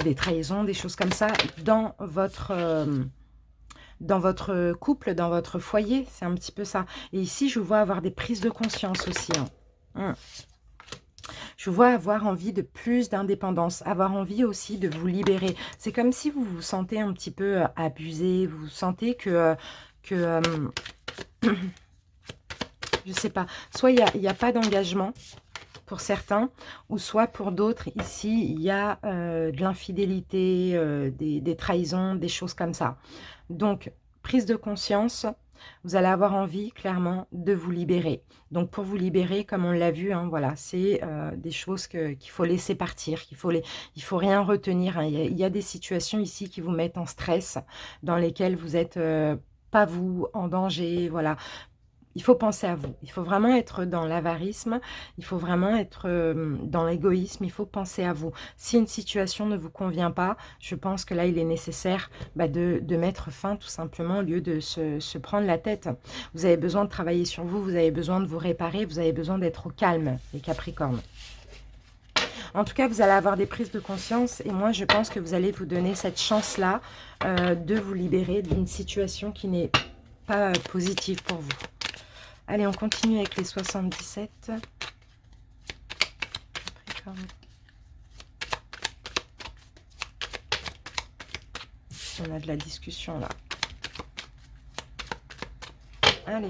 des trahisons, des choses comme ça dans votre couple, dans votre foyer. C'est un petit peu ça. Et ici, je vous vois avoir des prises de conscience aussi. Hein. Je vous vois avoir envie de plus d'indépendance, avoir envie aussi de vous libérer. C'est comme si vous vous sentez un petit peu abusé, vous sentez que je sais pas, soit il n'y a pas d'engagement pour certains, ou soit pour d'autres, ici, il y a de l'infidélité, des trahisons, des choses comme ça. Donc, prise de conscience, vous allez avoir envie, clairement, de vous libérer. Donc, pour vous libérer, comme on l'a vu, hein, voilà, c'est des choses qu'il faut laisser partir, il faut rien retenir. Hein. Il y a des situations ici qui vous mettent en stress, dans lesquelles vous êtes pas vous, en danger, voilà. Il faut penser à vous. Il faut vraiment être dans l'avarisme. Il faut vraiment être dans l'égoïsme. Il faut penser à vous. Si une situation ne vous convient pas, je pense que là, il est nécessaire de mettre fin tout simplement au lieu de se prendre la tête. Vous avez besoin de travailler sur vous. Vous avez besoin de vous réparer. Vous avez besoin d'être au calme, les Capricornes. En tout cas, vous allez avoir des prises de conscience. Et moi, je pense que vous allez vous donner cette chance-là de vous libérer d'une situation qui n'est pas positive pour vous. Allez, on continue avec les 77. On a de la discussion là. Allez.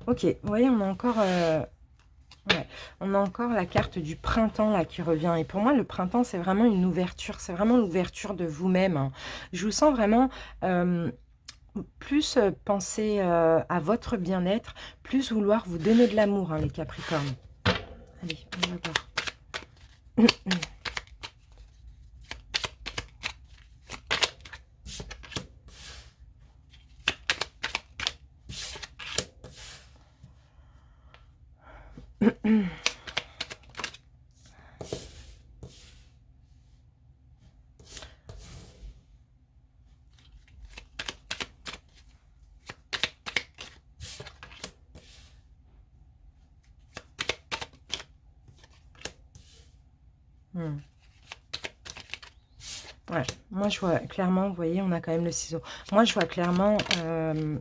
Ok, vous voyez, on a encore... on a encore la carte du printemps là qui revient. Et pour moi, le printemps, c'est vraiment une ouverture. C'est vraiment l'ouverture de vous-même. Hein. Je vous sens vraiment... plus penser à votre bien-être, plus vouloir vous donner de l'amour, hein, les Capricornes. Allez, on va voir. Hmm. Ouais, moi je vois clairement, vous voyez, on a quand même le ciseau. Moi je vois clairement,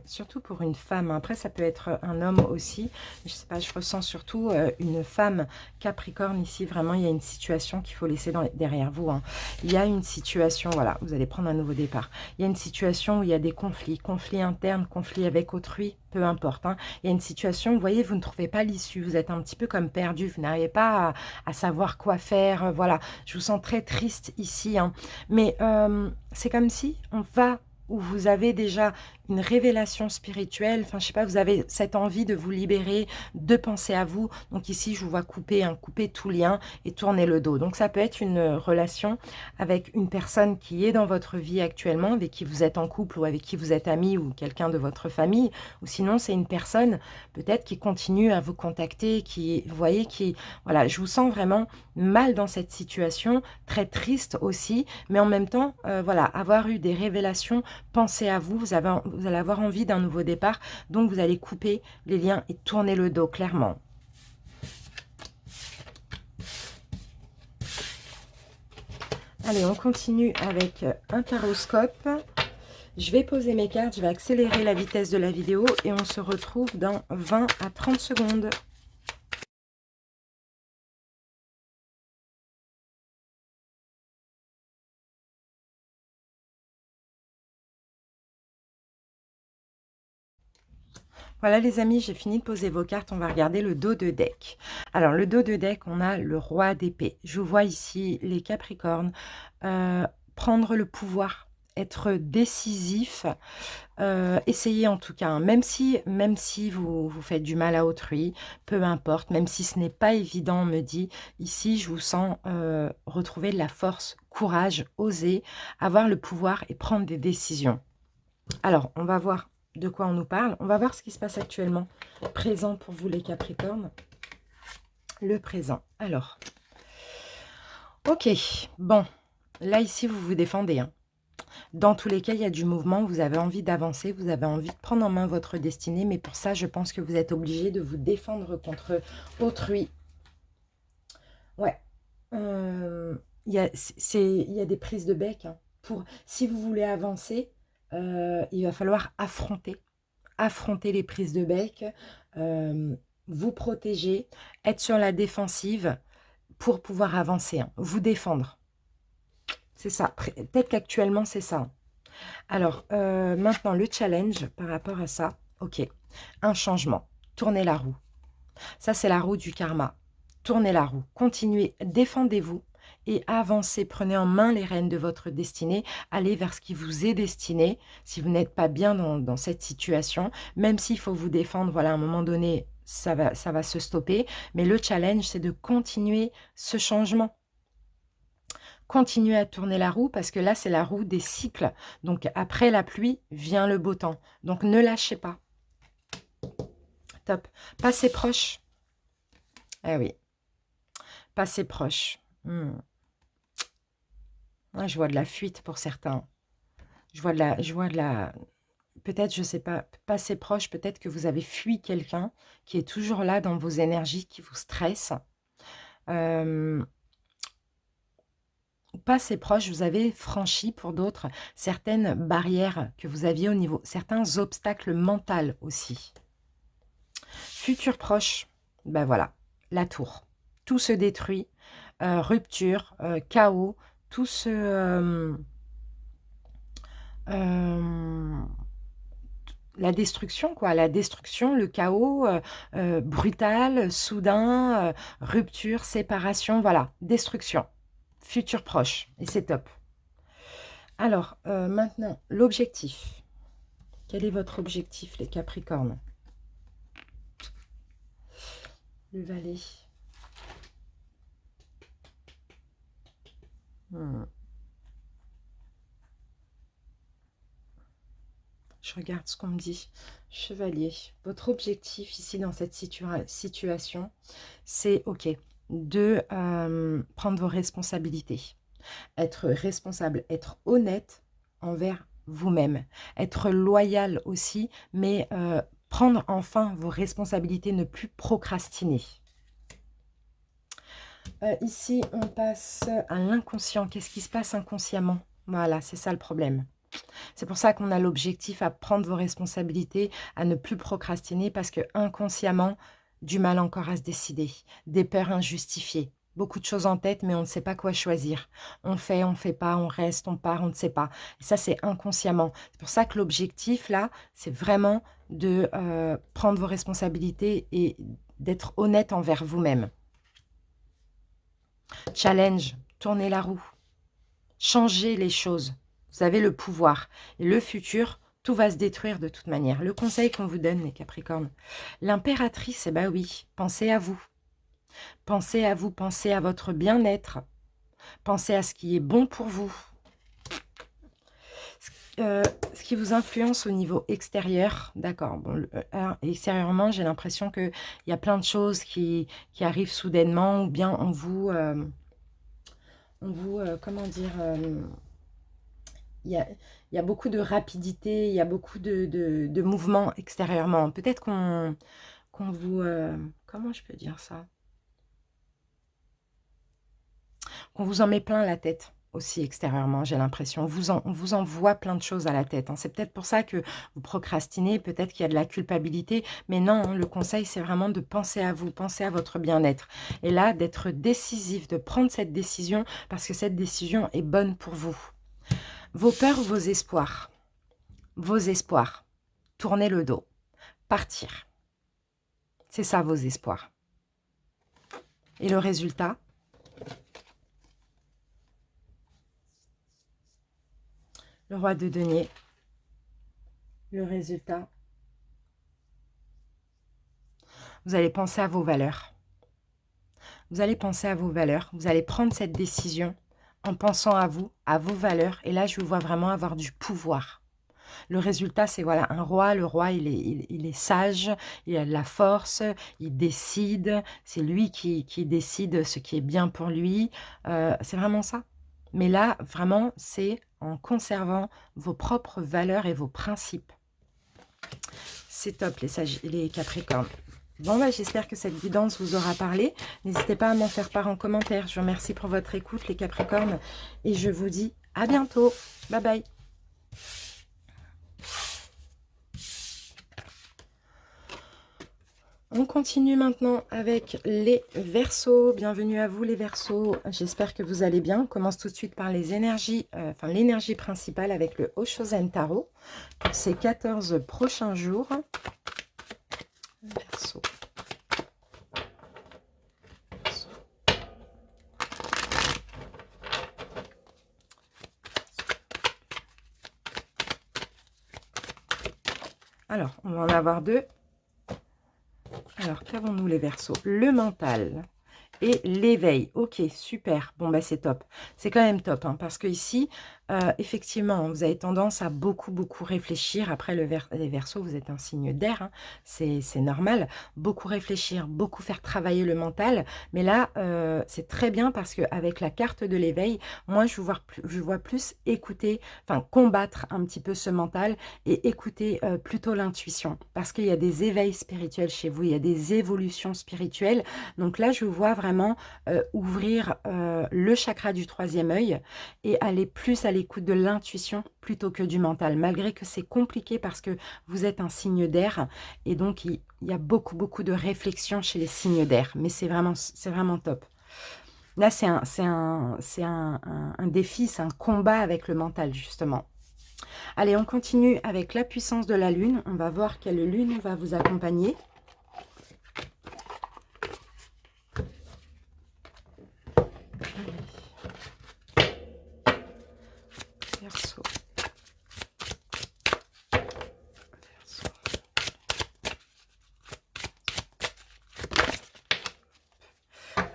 surtout pour une femme, hein. Après ça peut être un homme aussi, je sais pas, je ressens surtout une femme Capricorne ici, vraiment il y a une situation qu'il faut laisser derrière vous, hein. Il y a une situation, voilà, vous allez prendre un nouveau départ. Il y a une situation où il y a des conflits, conflits internes, conflits avec autrui, peu importe, hein. Il y a une situation, vous voyez, vous ne trouvez pas l'issue, vous êtes un petit peu comme perdu, vous n'arrivez pas à savoir quoi faire, voilà. Je vous sens très triste ici, hein. Mais c'est comme si on va où vous avez déjà une révélation spirituelle, enfin je sais pas, vous avez cette envie de vous libérer, de penser à vous. Donc ici je vous vois couper, hein, couper tout lien et tourner le dos. Donc ça peut être une relation avec une personne qui est dans votre vie actuellement, avec qui vous êtes en couple ou avec qui vous êtes ami ou quelqu'un de votre famille. Ou sinon c'est une personne peut-être qui continue à vous contacter, qui, vous voyez, qui, voilà, je vous sens vraiment mal dans cette situation, très triste aussi, mais en même temps, voilà, avoir eu des révélations, pensez à vous, vous allez avoir envie d'un nouveau départ, donc vous allez couper les liens et tourner le dos, clairement. Allez, on continue avec un taroscope. Je vais poser mes cartes, je vais accélérer la vitesse de la vidéo et on se retrouve dans 20 à 30 secondes. Voilà les amis, j'ai fini de poser vos cartes, on va regarder le dos de deck. Alors le dos de deck, on a le roi d'épée. Je vous vois ici les Capricornes prendre le pouvoir, être décisif, essayez en tout cas, hein, même si vous faites du mal à autrui, peu importe, même si ce n'est pas évident, on me dit, ici je vous sens retrouver de la force, courage, oser, avoir le pouvoir et prendre des décisions. Alors, on va voir de quoi on nous parle. On va voir ce qui se passe actuellement. Présent pour vous les Capricornes. Le présent. Alors, ok. Bon, là ici, vous vous défendez, hein. Dans tous les cas, il y a du mouvement. Vous avez envie d'avancer. Vous avez envie de prendre en main votre destinée. Mais pour ça, je pense que vous êtes obligé de vous défendre contre autrui. Ouais. Il y a des prises de bec, hein. Si vous voulez avancer, il va falloir affronter les prises de bec, euh, vous protéger, être sur la défensive pour pouvoir avancer, hein, vous défendre. C'est ça. Peut-être qu'actuellement, c'est ça. Alors, maintenant, le challenge par rapport à ça. Ok, un changement. Tournez la roue. Ça, c'est la roue du karma. Tournez la roue. Continuez, défendez-vous et avancez. Prenez en main les rênes de votre destinée. Allez vers ce qui vous est destiné. Si vous n'êtes pas bien dans cette situation, même s'il faut vous défendre, voilà, à un moment donné, ça va se stopper. Mais le challenge, c'est de continuer ce changement. Continuez à tourner la roue parce que là, c'est la roue des cycles. Donc, après la pluie, vient le beau temps. Donc, ne lâchez pas. Top. Passez proche. Eh oui. Passez proche. Ouais, je vois de la fuite pour certains. Je vois de la, peut-être, je sais pas, passez proche, peut-être que vous avez fui quelqu'un qui est toujours là dans vos énergies, qui vous stresse. Euh, Passez proche, vous avez franchi pour d'autres certaines barrières que vous aviez au niveau, certains obstacles mentaux aussi. Futur proche, ben voilà, la tour. Tout se détruit, rupture, chaos, tout se... euh, la destruction, quoi. La destruction, le chaos brutal, soudain, rupture, séparation, voilà, destruction. Futur proche, et c'est top. Alors, maintenant, l'objectif. Quel est votre objectif, les Capricornes? Le Valet. Je regarde ce qu'on me dit. Chevalier, votre objectif ici dans cette situation, c'est ok de prendre vos responsabilités. Être responsable, être honnête envers vous-même. Être loyal aussi, mais prendre enfin vos responsabilités, ne plus procrastiner. Ici, on passe à l'inconscient. Qu'est-ce qui se passe inconsciemment? Voilà, c'est ça le problème. C'est pour ça qu'on a l'objectif à prendre vos responsabilités, à ne plus procrastiner, parce que inconsciemment, du mal encore à se décider, des peurs injustifiées, beaucoup de choses en tête, mais on ne sait pas quoi choisir. On fait pas, on reste, on part, on ne sait pas. Et ça, c'est inconsciemment. C'est pour ça que l'objectif, là, c'est vraiment de prendre vos responsabilités et d'être honnête envers vous-même. Challenge, tournez la roue, changez les choses. Vous avez le pouvoir. Et le futur, tout va se détruire de toute manière. Le conseil qu'on vous donne, les Capricornes, l'impératrice, eh ben oui, pensez à vous. Pensez à vous, pensez à votre bien-être. Pensez à ce qui est bon pour vous. Ce qui vous influence au niveau extérieur, d'accord. Bon, extérieurement, j'ai l'impression qu'il y a plein de choses qui arrivent soudainement, ou bien comment dire, il y a beaucoup de rapidité, il y a beaucoup de mouvements extérieurement. Peut-être qu'on vous... comment je peux dire ça? Qu'on vous en met plein la tête aussi extérieurement, j'ai l'impression. On vous envoie plein de choses à la tête. Hein. C'est peut-être pour ça que vous procrastinez, peut-être qu'il y a de la culpabilité. Mais non, hein, le conseil, c'est vraiment de penser à vous, penser à votre bien-être. Et là, d'être décisif, de prendre cette décision, parce que cette décision est bonne pour vous. Vos peurs, vos espoirs. Vos espoirs. Tournez le dos. Partir. C'est ça, vos espoirs. Et le résultat? Le roi de denier. Le résultat? Vous allez penser à vos valeurs. Vous allez penser à vos valeurs. Vous allez prendre cette décision en pensant à vous, à vos valeurs. Et là, je vous vois vraiment avoir du pouvoir. Le résultat, c'est voilà, un roi. Le roi, il est sage, il a de la force, il décide. C'est lui qui décide ce qui est bien pour lui. C'est vraiment ça. Mais là, vraiment, c'est en conservant vos propres valeurs et vos principes. C'est top, les Capricornes. Bon, bah, j'espère que cette guidance vous aura parlé. N'hésitez pas à m'en faire part en commentaire. Je vous remercie pour votre écoute, les Capricornes. Et je vous dis à bientôt. Bye bye. On continue maintenant avec les Verseaux. Bienvenue à vous les Verseaux. J'espère que vous allez bien. On commence tout de suite par les énergies, l'énergie principale avec le Oshozen Tarot pour ces 14 prochains jours. Verseau. Alors, on va en avoir deux. Alors, qu'avons-nous les Verseaux? Le mental et l'éveil. Ok, super. Bon, bah c'est top. C'est quand même top, hein, parce que ici, effectivement, vous avez tendance à beaucoup réfléchir. Après, les Verseaux, vous êtes un signe d'air, hein, c'est normal. Beaucoup réfléchir, beaucoup faire travailler le mental. Mais là, c'est très bien parce qu'avec la carte de l'éveil, moi, je vois plus écouter, enfin, combattre un petit peu ce mental et écouter plutôt l'intuition. Parce qu'il y a des éveils spirituels chez vous, il y a des évolutions spirituelles. Donc là, je vois vraiment ouvrir le chakra du troisième œil et aller plus à l'écoute de l'intuition plutôt que du mental, malgré que c'est compliqué parce que vous êtes un signe d'air et donc il y a beaucoup de réflexion chez les signes d'air, mais c'est vraiment top. Là, c'est un défi, c'est un combat avec le mental, justement. Allez, on continue avec la puissance de la lune. On va voir quelle lune va vous accompagner. Verseau.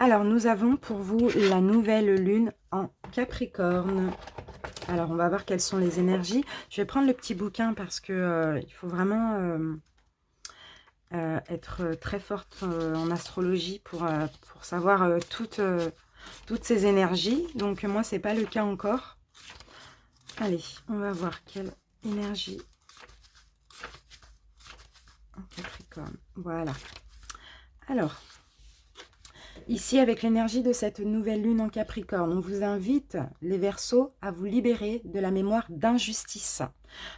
Alors, nous avons pour vous la nouvelle lune en Capricorne. Alors, on va voir quelles sont les énergies. Je vais prendre le petit bouquin parce que il faut vraiment être très forte en astrologie pour savoir toutes ces énergies. Donc, moi, c'est pas le cas encore. Allez, on va voir quelle énergie en Capricorne. Voilà. Alors, ici, avec l'énergie de cette nouvelle lune en Capricorne, on vous invite, les Verseaux, à vous libérer de la mémoire d'injustice.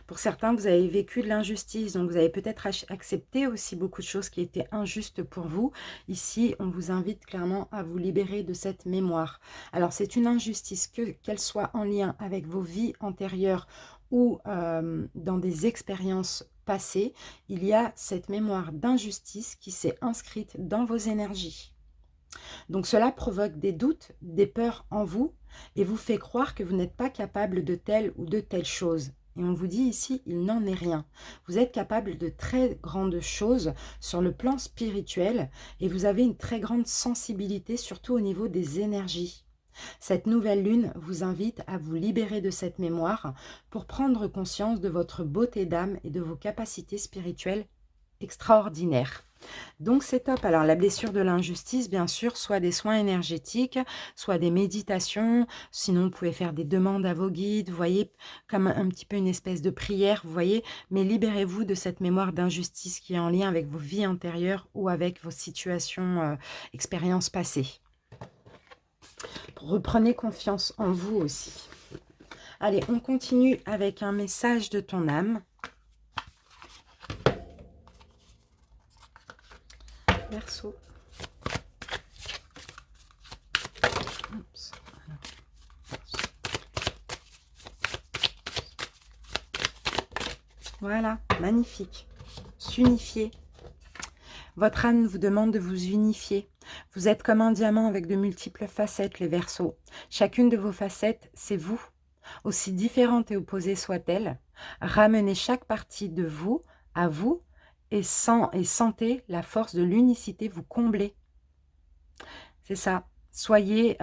Pour certains, vous avez vécu de l'injustice, donc vous avez peut-être accepté aussi beaucoup de choses qui étaient injustes pour vous. Ici, on vous invite clairement à vous libérer de cette mémoire. Alors, c'est une injustice, qu'elle soit en lien avec vos vies antérieures ou dans des expériences passées. Il y a cette mémoire d'injustice qui s'est inscrite dans vos énergies. Donc cela provoque des doutes, des peurs en vous et vous fait croire que vous n'êtes pas capable de telle ou de telle chose. Et on vous dit ici, il n'en est rien. Vous êtes capable de très grandes choses sur le plan spirituel et vous avez une très grande sensibilité, surtout au niveau des énergies. Cette nouvelle lune vous invite à vous libérer de cette mémoire pour prendre conscience de votre beauté d'âme et de vos capacités spirituelles extraordinaires. Donc c'est top. Alors la blessure de l'injustice, bien sûr, soit des soins énergétiques, soit des méditations. Sinon, vous pouvez faire des demandes à vos guides, vous voyez, comme un petit peu une espèce de prière, vous voyez. Mais libérez-vous de cette mémoire d'injustice qui est en lien avec vos vies antérieures ou avec vos situations, expériences passées. Reprenez confiance en vous aussi. Allez, on continue avec un message de ton âme. Verseau. Oups. Voilà, magnifique. S'unifier. Votre âme vous demande de vous unifier. Vous êtes comme un diamant avec de multiples facettes, les Verseaux. Chacune de vos facettes, c'est vous. Aussi différente et opposée soit-elle, ramenez chaque partie de vous à vous et sentez la force de l'unicité vous combler. C'est ça. Soyez,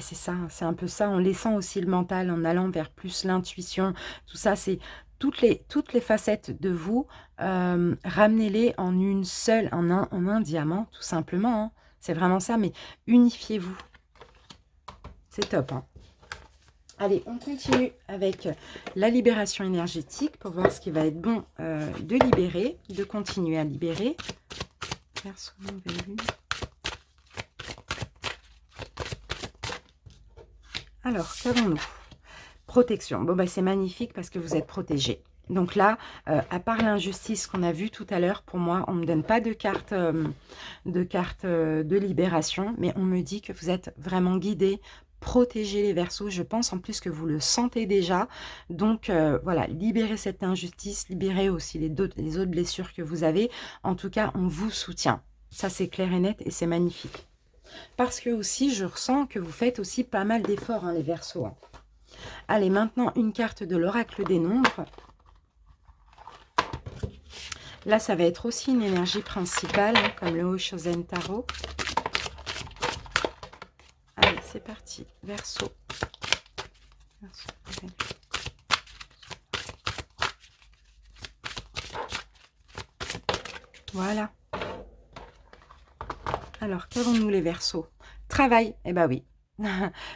c'est ça, c'est un peu ça, en laissant aussi le mental, en allant vers plus l'intuition. Tout ça, c'est toutes les facettes de vous, ramenez-les en une seule, en un diamant, tout simplement. Hein. C'est vraiment ça, mais unifiez-vous. C'est top. Hein. Allez, on continue avec la libération énergétique pour voir ce qui va être bon de libérer, de continuer à libérer. Verseau, nouvelle lune. Alors, qu'avons-nous? Protection. Bon, c'est magnifique parce que vous êtes protégé. Donc là, à part l'injustice qu'on a vue tout à l'heure, pour moi, on ne me donne pas de carte de libération, mais on me dit que vous êtes vraiment guidé, protégez les Verseaux. Je pense en plus que vous le sentez déjà. Donc voilà, libérez cette injustice, libérez aussi les autres blessures que vous avez. En tout cas, on vous soutient. Ça, c'est clair et net et c'est magnifique. Parce que aussi, je ressens que vous faites aussi pas mal d'efforts, hein, les Verseaux. Hein. Allez, maintenant, une carte de l'oracle des nombres. Là, ça va être aussi une énergie principale, hein, comme le Oshozen Tarot. Allez, c'est parti. Verseau. Voilà. Alors, qu'avons-nous les Verseaux? Travail. Eh bien oui.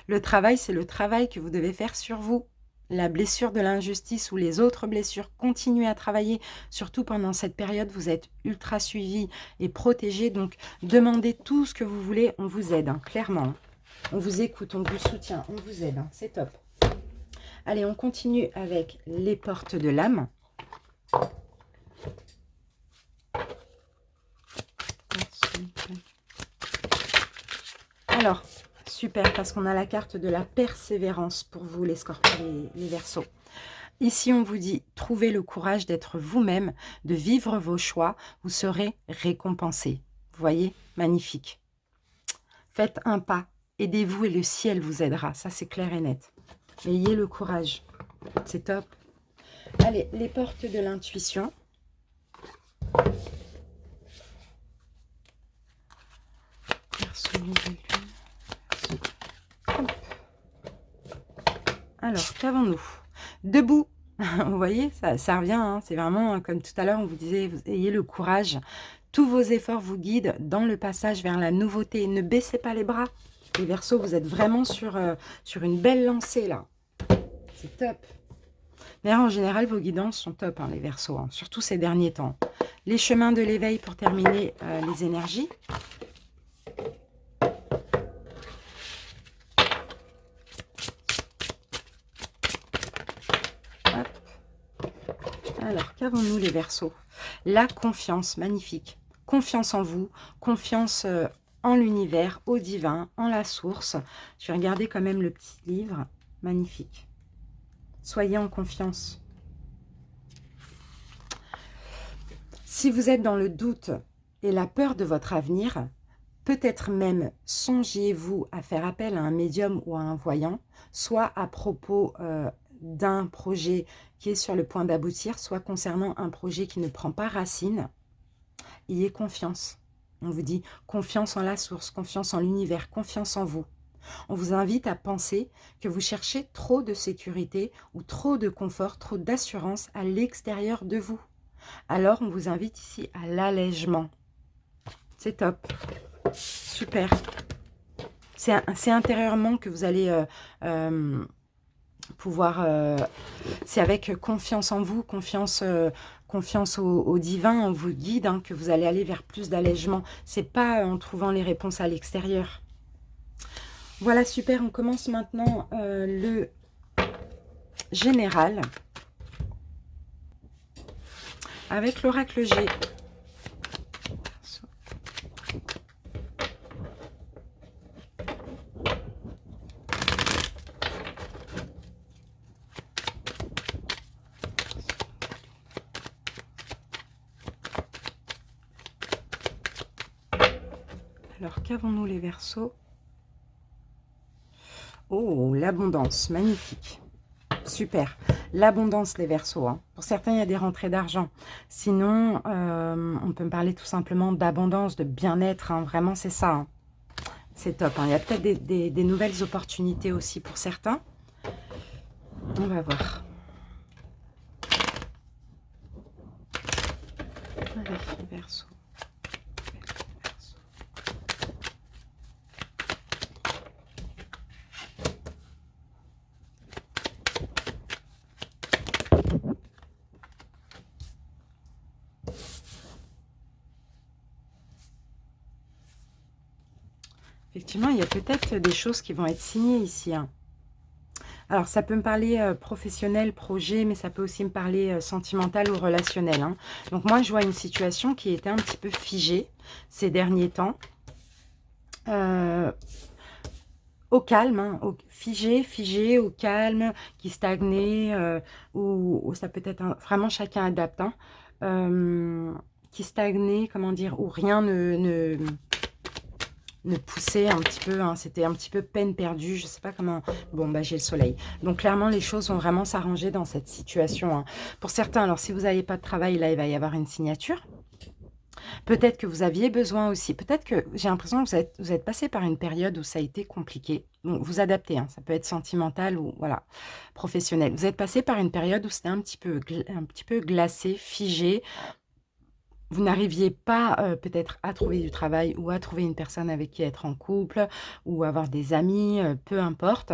Le travail, c'est le travail que vous devez faire sur vous. La blessure de l'injustice ou les autres blessures, continuez à travailler. Surtout pendant cette période, vous êtes ultra suivi et protégé. Donc, demandez tout ce que vous voulez. On vous aide, hein, clairement. On vous écoute, on vous soutient, on vous aide. Hein, c'est top. Allez, on continue avec les portes de l'âme. Alors, super, parce qu'on a la carte de la persévérance pour vous, les Scorpions, les Verseaux. Ici, on vous dit, trouvez le courage d'être vous-même, de vivre vos choix, vous serez récompensé. Vous voyez, magnifique. Faites un pas, aidez-vous et le ciel vous aidera. Ça, c'est clair et net. Ayez le courage. C'est top. Allez, les portes de l'intuition. Alors, qu'avons-nous? Debout. Vous voyez, ça revient, hein, c'est vraiment comme tout à l'heure, on vous disait, vous ayez le courage. Tous vos efforts vous guident dans le passage vers la nouveauté. Ne baissez pas les bras. Les Verseaux, vous êtes vraiment sur une belle lancée, là. C'est top. D'ailleurs, en général, vos guidances sont top, hein, les Verseaux, hein, surtout ces derniers temps. Les chemins de l'éveil pour terminer les énergies. Hop. Alors, qu'avons-nous les Verseaux? La confiance, magnifique. Confiance en vous, confiance en l'univers, au divin, en la source. Je vais regarder quand même le petit livre. Magnifique. Soyez en confiance. Si vous êtes dans le doute et la peur de votre avenir, peut-être même songiez-vous à faire appel à un médium ou à un voyant, soit à propos d'un projet qui est sur le point d'aboutir, soit concernant un projet qui ne prend pas racine. Ayez confiance. On vous dit confiance en la source, confiance en l'univers, confiance en vous. On vous invite à penser que vous cherchez trop de sécurité ou trop de confort, trop d'assurance à l'extérieur de vous. Alors, on vous invite ici à l'allègement. C'est top. Super. C'est intérieurement que vous allez pouvoir... c'est avec confiance en vous, confiance au divin, on vous guide, hein, que vous allez aller vers plus d'allègement. C'est pas en trouvant les réponses à l'extérieur. Voilà, super. On commence maintenant le général avec l'oracle G. Alors, qu'avons-nous les Verseaux? Oh, l'abondance, magnifique. Super. L'abondance, les Verseaux. Hein. Pour certains, il y a des rentrées d'argent. Sinon, on peut me parler tout simplement d'abondance, de bien-être. Hein. Vraiment, c'est ça. Hein. C'est top. Hein. Il y a peut-être des nouvelles opportunités aussi pour certains. On va voir. Allez, les Verseaux. Effectivement, il y a peut-être des choses qui vont être signées ici. Hein. Alors, ça peut me parler professionnel, projet, mais ça peut aussi me parler sentimental ou relationnel. Hein. Donc, moi, je vois une situation qui était un petit peu figée ces derniers temps. Au calme, hein, figé, au calme, qui stagnait, ou ça peut être vraiment chacun adapte, hein, qui stagnait, comment dire, où rien ne poussait un petit peu, hein, c'était un petit peu peine perdue, je sais pas comment, bon bah j'ai le soleil. Donc clairement les choses vont vraiment s'arranger dans cette situation. Hein. Pour certains, alors si vous n'avez pas de travail, là il va y avoir une signature. Peut-être que vous aviez besoin aussi, peut-être que j'ai l'impression que vous êtes passé par une période où ça a été compliqué. Donc, vous adaptez, hein, ça peut être sentimental ou voilà, professionnel. Vous êtes passé par une période où c'était un petit peu glacé, figé. Vous n'arriviez pas peut-être à trouver du travail ou à trouver une personne avec qui être en couple ou avoir des amis, peu importe.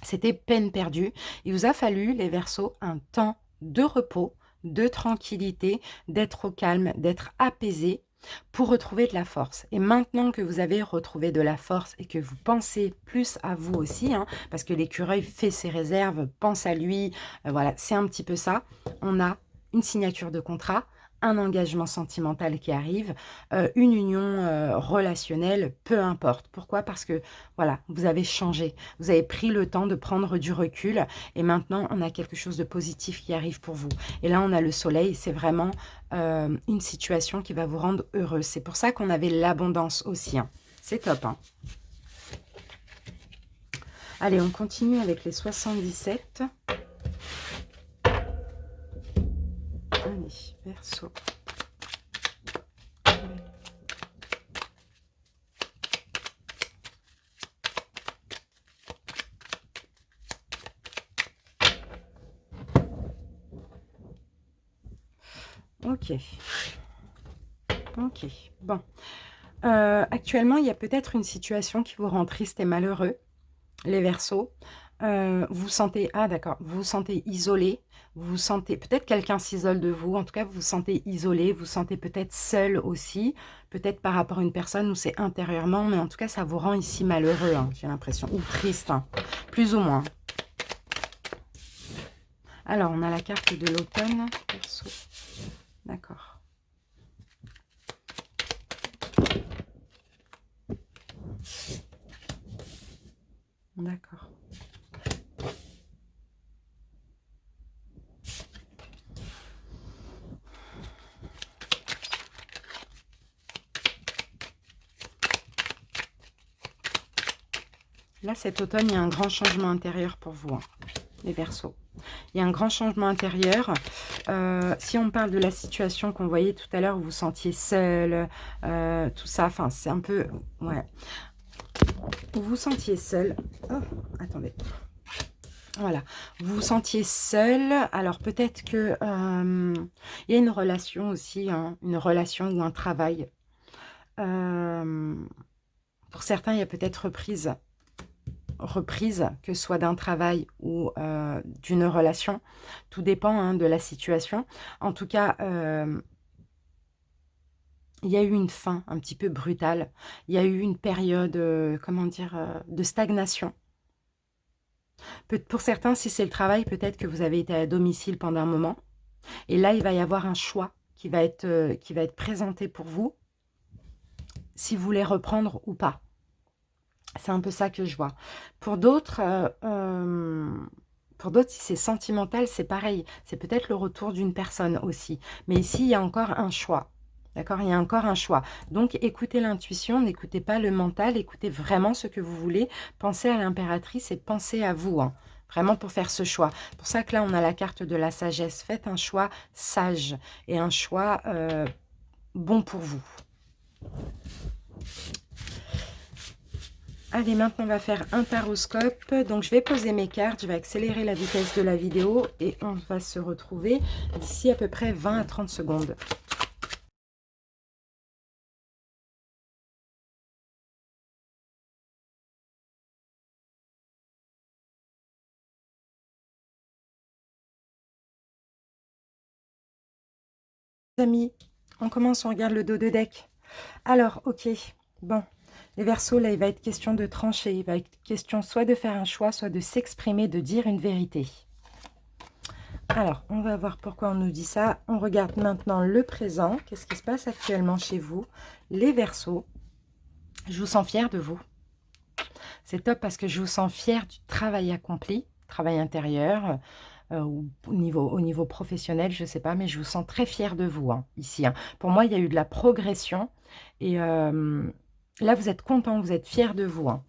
C'était peine perdue. Il vous a fallu, les Verseaux, un temps de repos, de tranquillité, d'être au calme, d'être apaisé pour retrouver de la force. Et maintenant que vous avez retrouvé de la force et que vous pensez plus à vous aussi, hein, parce que l'écureuil fait ses réserves, pense à lui, voilà, c'est un petit peu ça. On a une signature de contrat, un engagement sentimental qui arrive, une union relationnelle, peu importe. Pourquoi? Parce que, voilà, vous avez changé. Vous avez pris le temps de prendre du recul et maintenant, on a quelque chose de positif qui arrive pour vous. Et là, on a le soleil. C'est vraiment une situation qui va vous rendre heureux. C'est pour ça qu'on avait l'abondance aussi. Hein. C'est top. Hein. Allez, on continue avec les 77. Allez, Verseau. Ok. Ok. Bon. Actuellement, il y a peut-être une situation qui vous rend triste et malheureux, les Verseaux. Vous vous sentez, ah d'accord, vous vous sentez isolé, vous vous sentez, peut-être quelqu'un s'isole de vous, en tout cas vous vous sentez isolé, vous vous sentez peut-être seul aussi, peut-être par rapport à une personne ou c'est intérieurement, mais en tout cas ça vous rend ici malheureux, hein, j'ai l'impression, ou triste, hein, plus ou moins. Alors on a la carte de l'automne, Verseau, d'accord. D'accord. Là, cet automne, il y a un grand changement intérieur pour vous, hein, les Verseaux. Il y a un grand changement intérieur. Si on parle de la situation qu'on voyait tout à l'heure, où vous vous sentiez seul, tout ça, enfin, c'est un peu... Ouais. Vous vous sentiez seul. Oh, attendez. Voilà. Vous vous sentiez seul. Alors, peut-être que... il y a une relation aussi, hein, une relation ou un travail. Pour certains, il y a peut-être reprise, que ce soit d'un travail ou d'une relation. Tout dépend, hein, de la situation. En tout cas, il y a eu une fin un petit peu brutale. Il y a eu une période, comment dire, de stagnation. Pour certains, si c'est le travail, peut-être que vous avez été à domicile pendant un moment. Et là, il va y avoir un choix qui va être présenté pour vous, si vous voulez reprendre ou pas. C'est un peu ça que je vois. Pour d'autres, si c'est sentimental, c'est pareil. C'est peut-être le retour d'une personne aussi. Mais ici, il y a encore un choix. D'accord? Il y a encore un choix. Donc, écoutez l'intuition, n'écoutez pas le mental, écoutez vraiment ce que vous voulez. Pensez à l'impératrice et pensez à vous, hein, vraiment pour faire ce choix. Pour ça que là, on a la carte de la sagesse. Faites un choix sage et un choix bon pour vous. Allez, maintenant on va faire un taroscope. Donc je vais poser mes cartes, je vais accélérer la vitesse de la vidéo et on va se retrouver d'ici à peu près 20 à 30 secondes. Amis, on commence, on regarde le dos de deck. Alors, ok, bon, les Verseaux, là, il va être question de trancher. Il va être question soit de faire un choix, soit de s'exprimer, de dire une vérité. Alors, on va voir pourquoi on nous dit ça. On regarde maintenant le présent. Qu'est-ce qui se passe actuellement chez vous, les Verseaux? Je vous sens fière de vous. C'est top parce que je vous sens fière du travail accompli, travail intérieur, ou au niveau professionnel, je ne sais pas, mais je vous sens très fière de vous, hein, ici, hein. Pour moi, il y a eu de la progression et là, vous êtes content, vous êtes fier de vous, hein.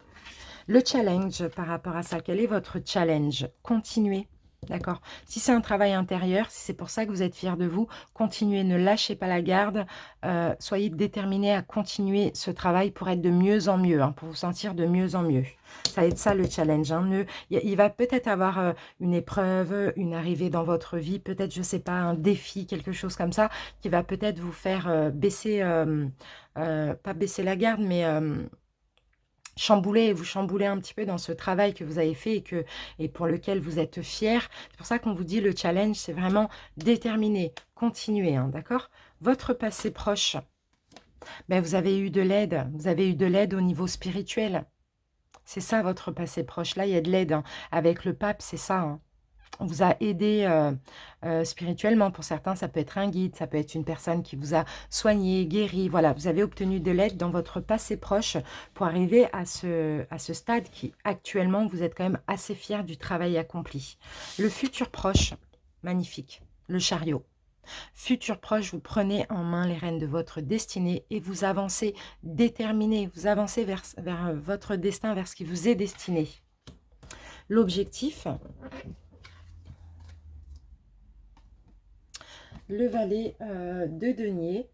Le challenge par rapport à ça, quel est votre challenge? Continuez. D'accord. Si c'est un travail intérieur, si c'est pour ça que vous êtes fiers de vous, continuez, ne lâchez pas la garde. Soyez déterminés à continuer ce travail pour être de mieux en mieux, hein, pour vous sentir de mieux en mieux. Ça va être ça le challenge, hein. Il va peut-être avoir une épreuve, une arrivée dans votre vie, peut-être, je ne sais pas, un défi, quelque chose comme ça, qui va peut-être vous faire baisser, pas baisser la garde, mais... vous chamboulez un petit peu dans ce travail que vous avez fait et pour lequel vous êtes fier. C'est pour ça qu'on vous dit le challenge, c'est vraiment déterminer, continuer, hein, d'accord? Votre passé proche, ben, vous avez eu de l'aide au niveau spirituel. C'est ça votre passé proche. Là, il y a de l'aide, hein. Avec le pape, c'est ça, hein. On vous a aidé spirituellement. Pour certains, ça peut être un guide, ça peut être une personne qui vous a soigné, guéri. Voilà, vous avez obtenu de l'aide dans votre passé proche pour arriver à ce stade qui, actuellement, vous êtes quand même assez fier du travail accompli. Le futur proche, magnifique. Le chariot. Futur proche, vous prenez en main les rênes de votre destinée et vous avancez déterminé. Vous avancez vers votre destin, vers ce qui vous est destiné. L'objectif... Le valet de denier.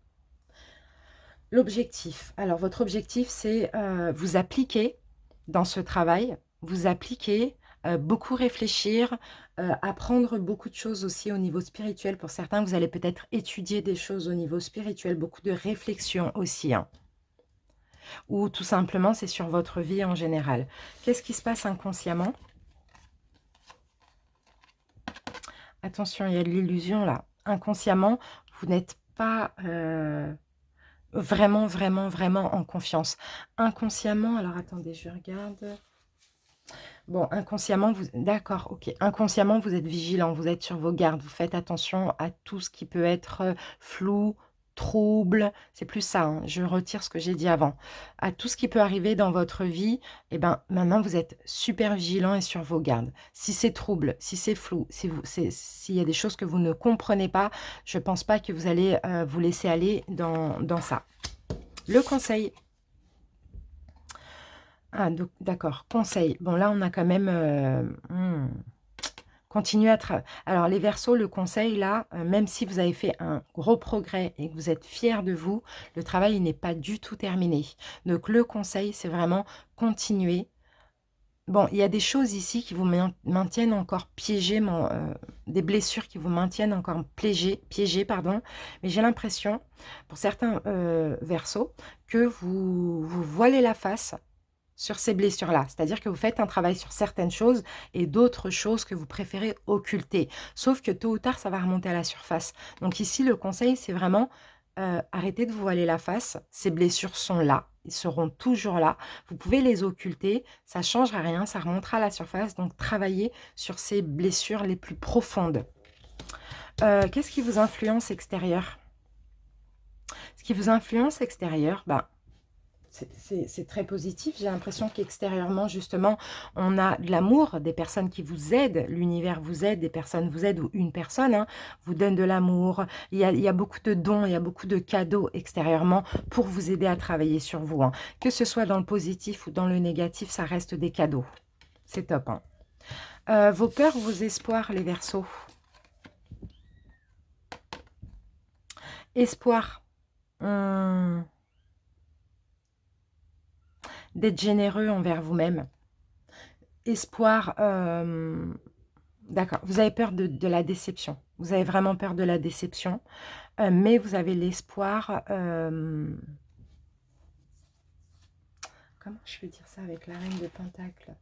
L'objectif. Alors, votre objectif, c'est vous appliquer dans ce travail, vous appliquer beaucoup réfléchir, apprendre beaucoup de choses aussi au niveau spirituel. Pour certains, vous allez peut-être étudier des choses au niveau spirituel, beaucoup de réflexion aussi, hein. Ou tout simplement, c'est sur votre vie en général. Qu'est-ce qui se passe inconsciemment? Attention, il y a de l'illusion là. Inconsciemment, vous n'êtes pas vraiment, vraiment, vraiment en confiance. Inconsciemment, alors attendez, je regarde. Bon, inconsciemment, vous... D'accord, ok. Inconsciemment, vous êtes vigilant, vous êtes sur vos gardes, vous faites attention à tout ce qui peut être flou, trouble. C'est plus ça, hein. Je retire ce que j'ai dit avant. À tout ce qui peut arriver dans votre vie, eh ben, maintenant, vous êtes super vigilant et sur vos gardes. Si c'est trouble, si c'est flou, si s'il y a des choses que vous ne comprenez pas, je ne pense pas que vous allez vous laisser aller dans ça. Le conseil. Ah, d'accord, conseil. Bon, là, on a quand même... continuer à travailler. Alors, les Verseaux, le conseil, là, même si vous avez fait un gros progrès et que vous êtes fiers de vous, le travail n'est pas du tout terminé. Donc, le conseil, c'est vraiment continuer. Bon, il y a des choses ici qui vous maintiennent encore piégés, des blessures qui vous maintiennent encore piégés, pardon. Mais j'ai l'impression, pour certains Verseaux, que vous voilez la face sur ces blessures-là. C'est-à-dire que vous faites un travail sur certaines choses et d'autres choses que vous préférez occulter. Sauf que tôt ou tard, ça va remonter à la surface. Donc ici, le conseil, c'est vraiment arrêtez de vous voiler la face. Ces blessures sont là. Ils seront toujours là. Vous pouvez les occulter. Ça ne changera rien. Ça remontera à la surface. Donc travaillez sur ces blessures les plus profondes. Qu'est-ce qui vous influence extérieur? Ce qui vous influence extérieur, bah, c'est très positif. J'ai l'impression qu'extérieurement, justement, on a de l'amour, des personnes qui vous aident, l'univers vous aide, des personnes vous aident, ou une personne vous donne de l'amour. Il y a beaucoup de dons, il y a beaucoup de cadeaux extérieurement pour vous aider à travailler sur vous, hein. Que ce soit dans le positif ou dans le négatif, ça reste des cadeaux. C'est top, hein. Vos peurs, vos espoirs, les Verseaux. Espoir. D'être généreux envers vous-même. Espoir, d'accord, vous avez peur de la déception. Vous avez vraiment peur de la déception, mais vous avez l'espoir... comment je peux dire ça avec la reine de Pentacle?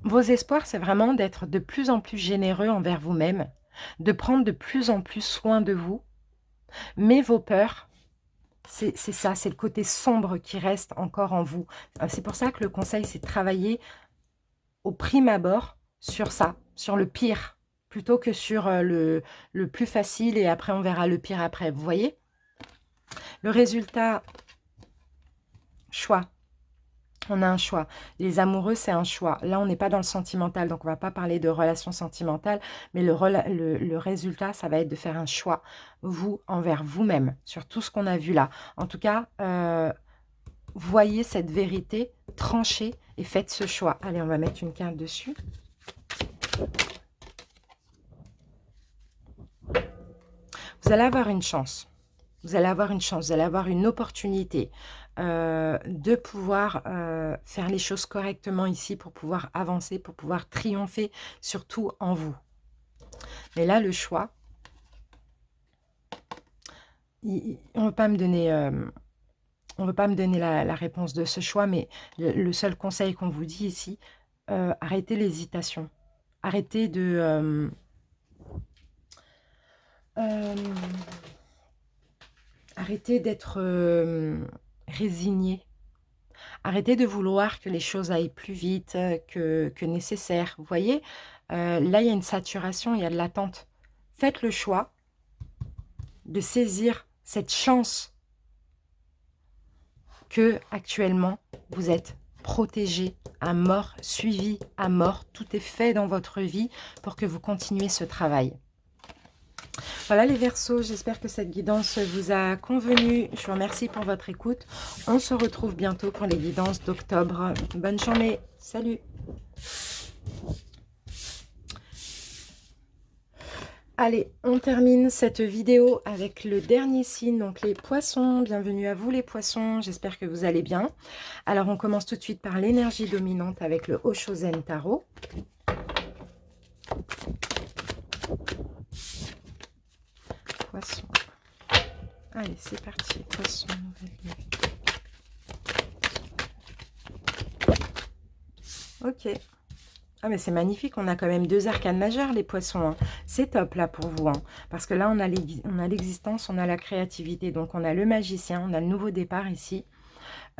Vos espoirs, c'est vraiment d'être de plus en plus généreux envers vous-même, de prendre de plus en plus soin de vous, mais vos peurs... C'est ça, c'est le côté sombre qui reste encore en vous. C'est pour ça que le conseil, c'est de travailler au prime abord sur ça, sur le pire, plutôt que sur le plus facile et après on verra le pire après. Vous voyez? Le résultat, choix. On a un choix. Les amoureux, c'est un choix. Là, on n'est pas dans le sentimental, donc on ne va pas parler de relations sentimentales, mais le résultat, ça va être de faire un choix, vous, envers vous-même, sur tout ce qu'on a vu là. En tout cas, voyez cette vérité, tranchez et faites ce choix. Allez, on va mettre une carte dessus. Vous allez avoir une chance. Vous allez avoir une chance, vous allez avoir une opportunité de pouvoir faire les choses correctement ici pour pouvoir avancer, pour pouvoir triompher, surtout en vous. Mais là, le choix, on ne veut pas me donner... on veut pas me donner la réponse de ce choix, mais le seul conseil qu'on vous dit ici, arrêtez l'hésitation. Arrêtez de... arrêtez d'être résigné. Arrêtez de vouloir que les choses aillent plus vite que nécessaire. Vous voyez, là, il y a une saturation, il y a de l'attente. Faites le choix de saisir cette chance que actuellement vous êtes protégé à mort, suivi à mort. Tout est fait dans votre vie pour que vous continuiez ce travail. Voilà les Verseaux, j'espère que cette guidance vous a convenu. Je vous remercie pour votre écoute. On se retrouve bientôt pour les guidances d'octobre. Bonne journée, salut! Allez, on termine cette vidéo avec le dernier signe, donc les poissons. Bienvenue à vous les poissons, j'espère que vous allez bien. Alors on commence tout de suite par l'énergie dominante avec le Oshozen Tarot. Poisson. Allez, c'est parti. Poisson, nouvelle lune. Ok. Ah mais c'est magnifique, on a quand même 2 arcanes majeures les poissons, hein. C'est top là pour vous, hein. Parce que là on a l'existence, on a la créativité, donc on a le magicien, on a le nouveau départ ici.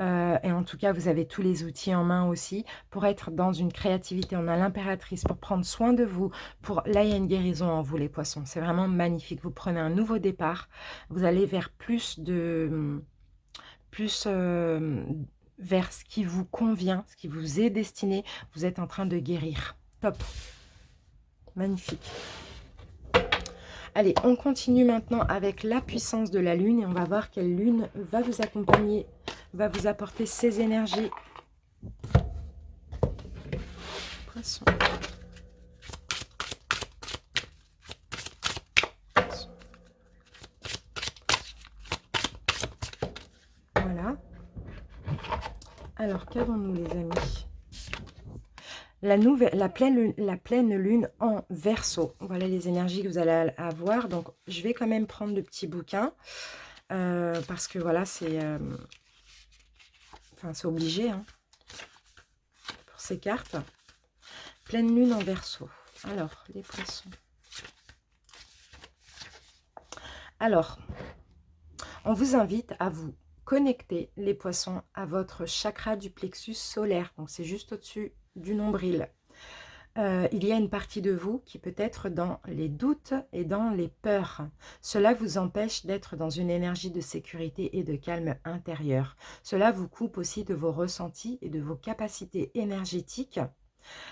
Et en tout cas vous avez tous les outils en main aussi pour être dans une créativité. On a l'impératrice pour prendre soin de vous, là il y a une guérison en vous les poissons, c'est vraiment magnifique. Vous prenez un nouveau départ, vous allez vers vers ce qui vous convient, ce qui vous est destiné. Vous êtes en train de guérir. Top. Magnifique. Allez, on continue maintenant avec la puissance de la lune et on va voir quelle lune va vous accompagner, va vous apporter ses énergies. Poisson. Voilà. Alors, qu'avons-nous les amis? La pleine lune en Verseau. Voilà les énergies que vous allez avoir. Donc, je vais quand même prendre le petit bouquin. Parce que voilà, c'est obligé. Hein, pour ces cartes. Pleine lune en Verseau. Alors, les poissons. Alors, on vous invite à vous connecter, les poissons, à votre chakra du plexus solaire. Donc, c'est juste au-dessus du nombril. Il y a une partie de vous qui peut être dans les doutes et dans les peurs. Cela vous empêche d'être dans une énergie de sécurité et de calme intérieur. Cela vous coupe aussi de vos ressentis et de vos capacités énergétiques.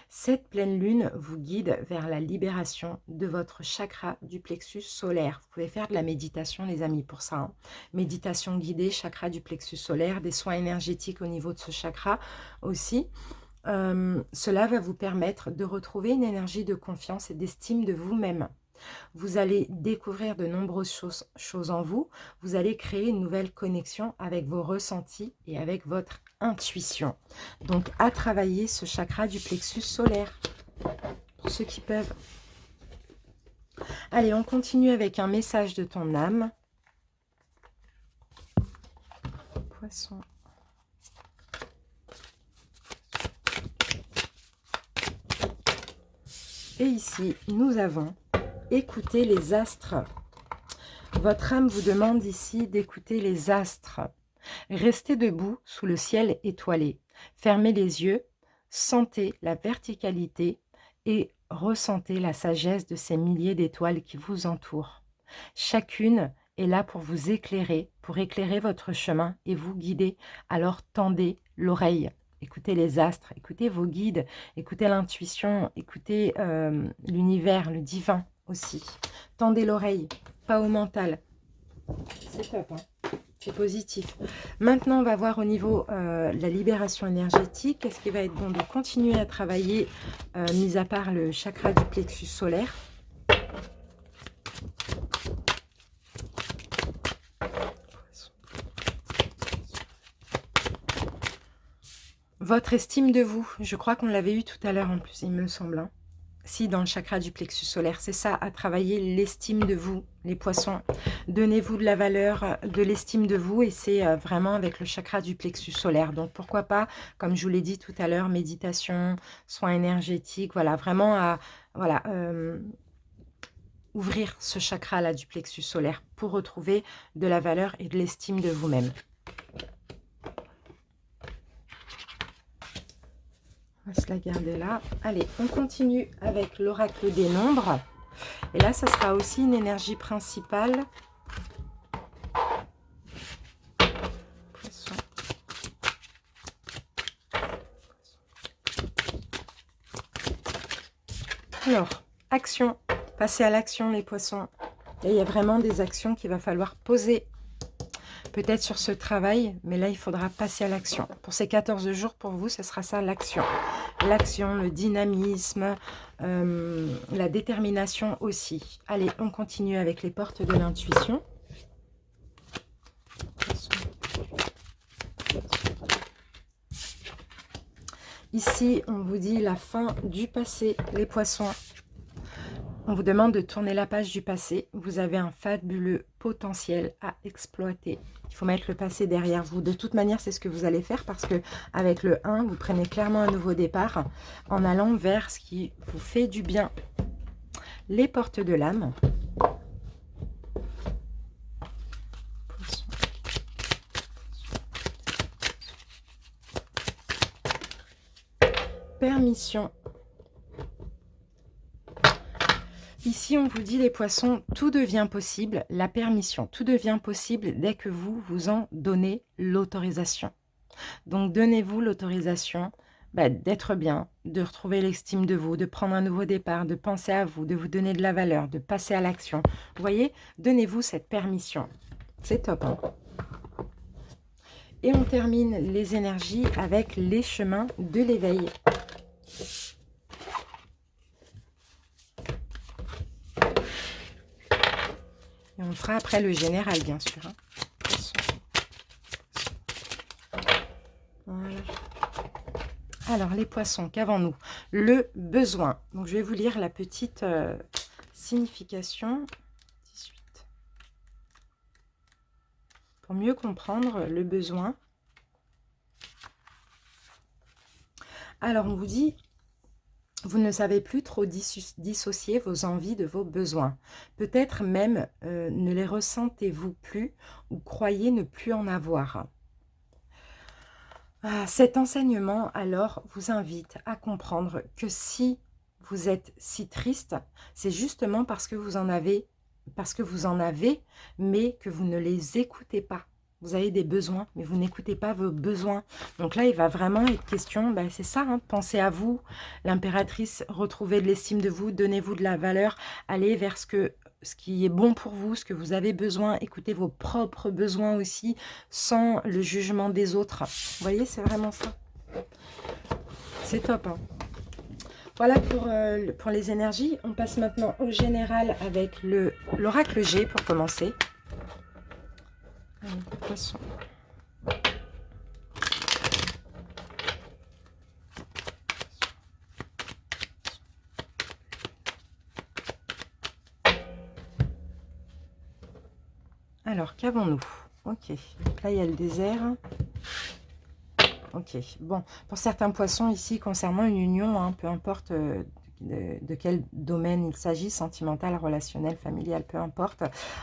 Cette pleine lune vous guide vers la libération de votre chakra du plexus solaire. Vous pouvez faire de la méditation, les amis, pour ça. Hein. Méditation guidée, chakra du plexus solaire, des soins énergétiques au niveau de ce chakra aussi. Cela va vous permettre de retrouver une énergie de confiance et d'estime de vous-même. Vous allez découvrir de nombreuses choses en vous. Vous allez créer une nouvelle connexion avec vos ressentis et avec votre intuition. Donc, à travailler ce chakra du plexus solaire, pour ceux qui peuvent. Allez, on continue avec un message de ton âme. Poisson. Et ici, nous avons écouté les astres. Votre âme vous demande ici d'écouter les astres. Restez debout sous le ciel étoilé. Fermez les yeux, sentez la verticalité et ressentez la sagesse de ces milliers d'étoiles qui vous entourent. Chacune est là pour vous éclairer, pour éclairer votre chemin et vous guider. Alors tendez l'oreille. Écoutez les astres, écoutez vos guides, écoutez l'intuition, écoutez l'univers, le divin aussi. Tendez l'oreille, pas au mental. C'est top, hein, c'est positif. Maintenant, on va voir au niveau la libération énergétique. Est-ce qu'il va être bon de continuer à travailler, mis à part le chakra du plexus solaire? Votre estime de vous, je crois qu'on l'avait eu tout à l'heure en plus, il me semble. Hein. Si, dans le chakra du plexus solaire, c'est ça, à travailler l'estime de vous, les poissons. Donnez-vous de la valeur, de l'estime de vous, et c'est vraiment avec le chakra du plexus solaire. Donc, pourquoi pas, comme je vous l'ai dit tout à l'heure, méditation, soins énergétiques, voilà, vraiment à ouvrir ce chakra-là du plexus solaire pour retrouver de la valeur et de l'estime de vous-même. On va se la garder là. Allez, on continue avec l'oracle des nombres. Et là, ça sera aussi une énergie principale. Poisson. Alors, action. Passez à l'action, les poissons. Là, il y a vraiment des actions qu'il va falloir poser. Peut-être sur ce travail, mais là, il faudra passer à l'action. Pour ces 14 jours, pour vous, ce sera ça l'action. l'action, le dynamisme, la détermination aussi. Allez, on continue avec les portes de l'intuition. Ici, on vous dit la fin du passé, les poissons. On vous demande de tourner la page du passé. Vous avez un fabuleux potentiel à exploiter. Il faut mettre le passé derrière vous. De toute manière, c'est ce que vous allez faire parce que avec le 1, vous prenez clairement un nouveau départ en allant vers ce qui vous fait du bien. Les portes de l'âme. Permission. Ici, on vous dit, les poissons, tout devient possible, la permission, tout devient possible dès que vous vous en donnez l'autorisation. Donc, donnez-vous l'autorisation d'être bien, de retrouver l'estime de vous, de prendre un nouveau départ, de penser à vous, de vous donner de la valeur, de passer à l'action. Vous voyez, donnez-vous cette permission. C'est top, hein? Et on termine les énergies avec les chemins de l'éveil. Et on fera après le général, bien sûr. Hein. Voilà. Alors, les poissons, qu'avons-nous? Le besoin. Donc, je vais vous lire la petite signification. 18. Pour mieux comprendre le besoin. Alors, on vous dit... Vous ne savez plus trop dissocier vos envies de vos besoins. Peut-être même ne les ressentez-vous plus ou croyez ne plus en avoir. Cet enseignement, alors, vous invite à comprendre que si vous êtes si triste, c'est justement parce que vous en avez, mais que vous ne les écoutez pas. Vous avez des besoins, mais vous n'écoutez pas vos besoins. Donc là, il va vraiment être question, c'est ça, hein, pensez à vous, l'impératrice, retrouvez de l'estime de vous, donnez-vous de la valeur, allez vers ce qui est bon pour vous, ce que vous avez besoin, écoutez vos propres besoins aussi, sans le jugement des autres. Vous voyez, c'est vraiment ça. C'est top, hein. Voilà pour les énergies. On passe maintenant au général avec l'oracle G pour commencer. Allez, poisson. Alors, qu'avons-nous? Ok, donc là il y a le désert. Ok, bon, pour certains poissons ici, concernant une union, hein, peu importe de quel domaine il s'agit, sentimental, relationnel, familial, peu importe,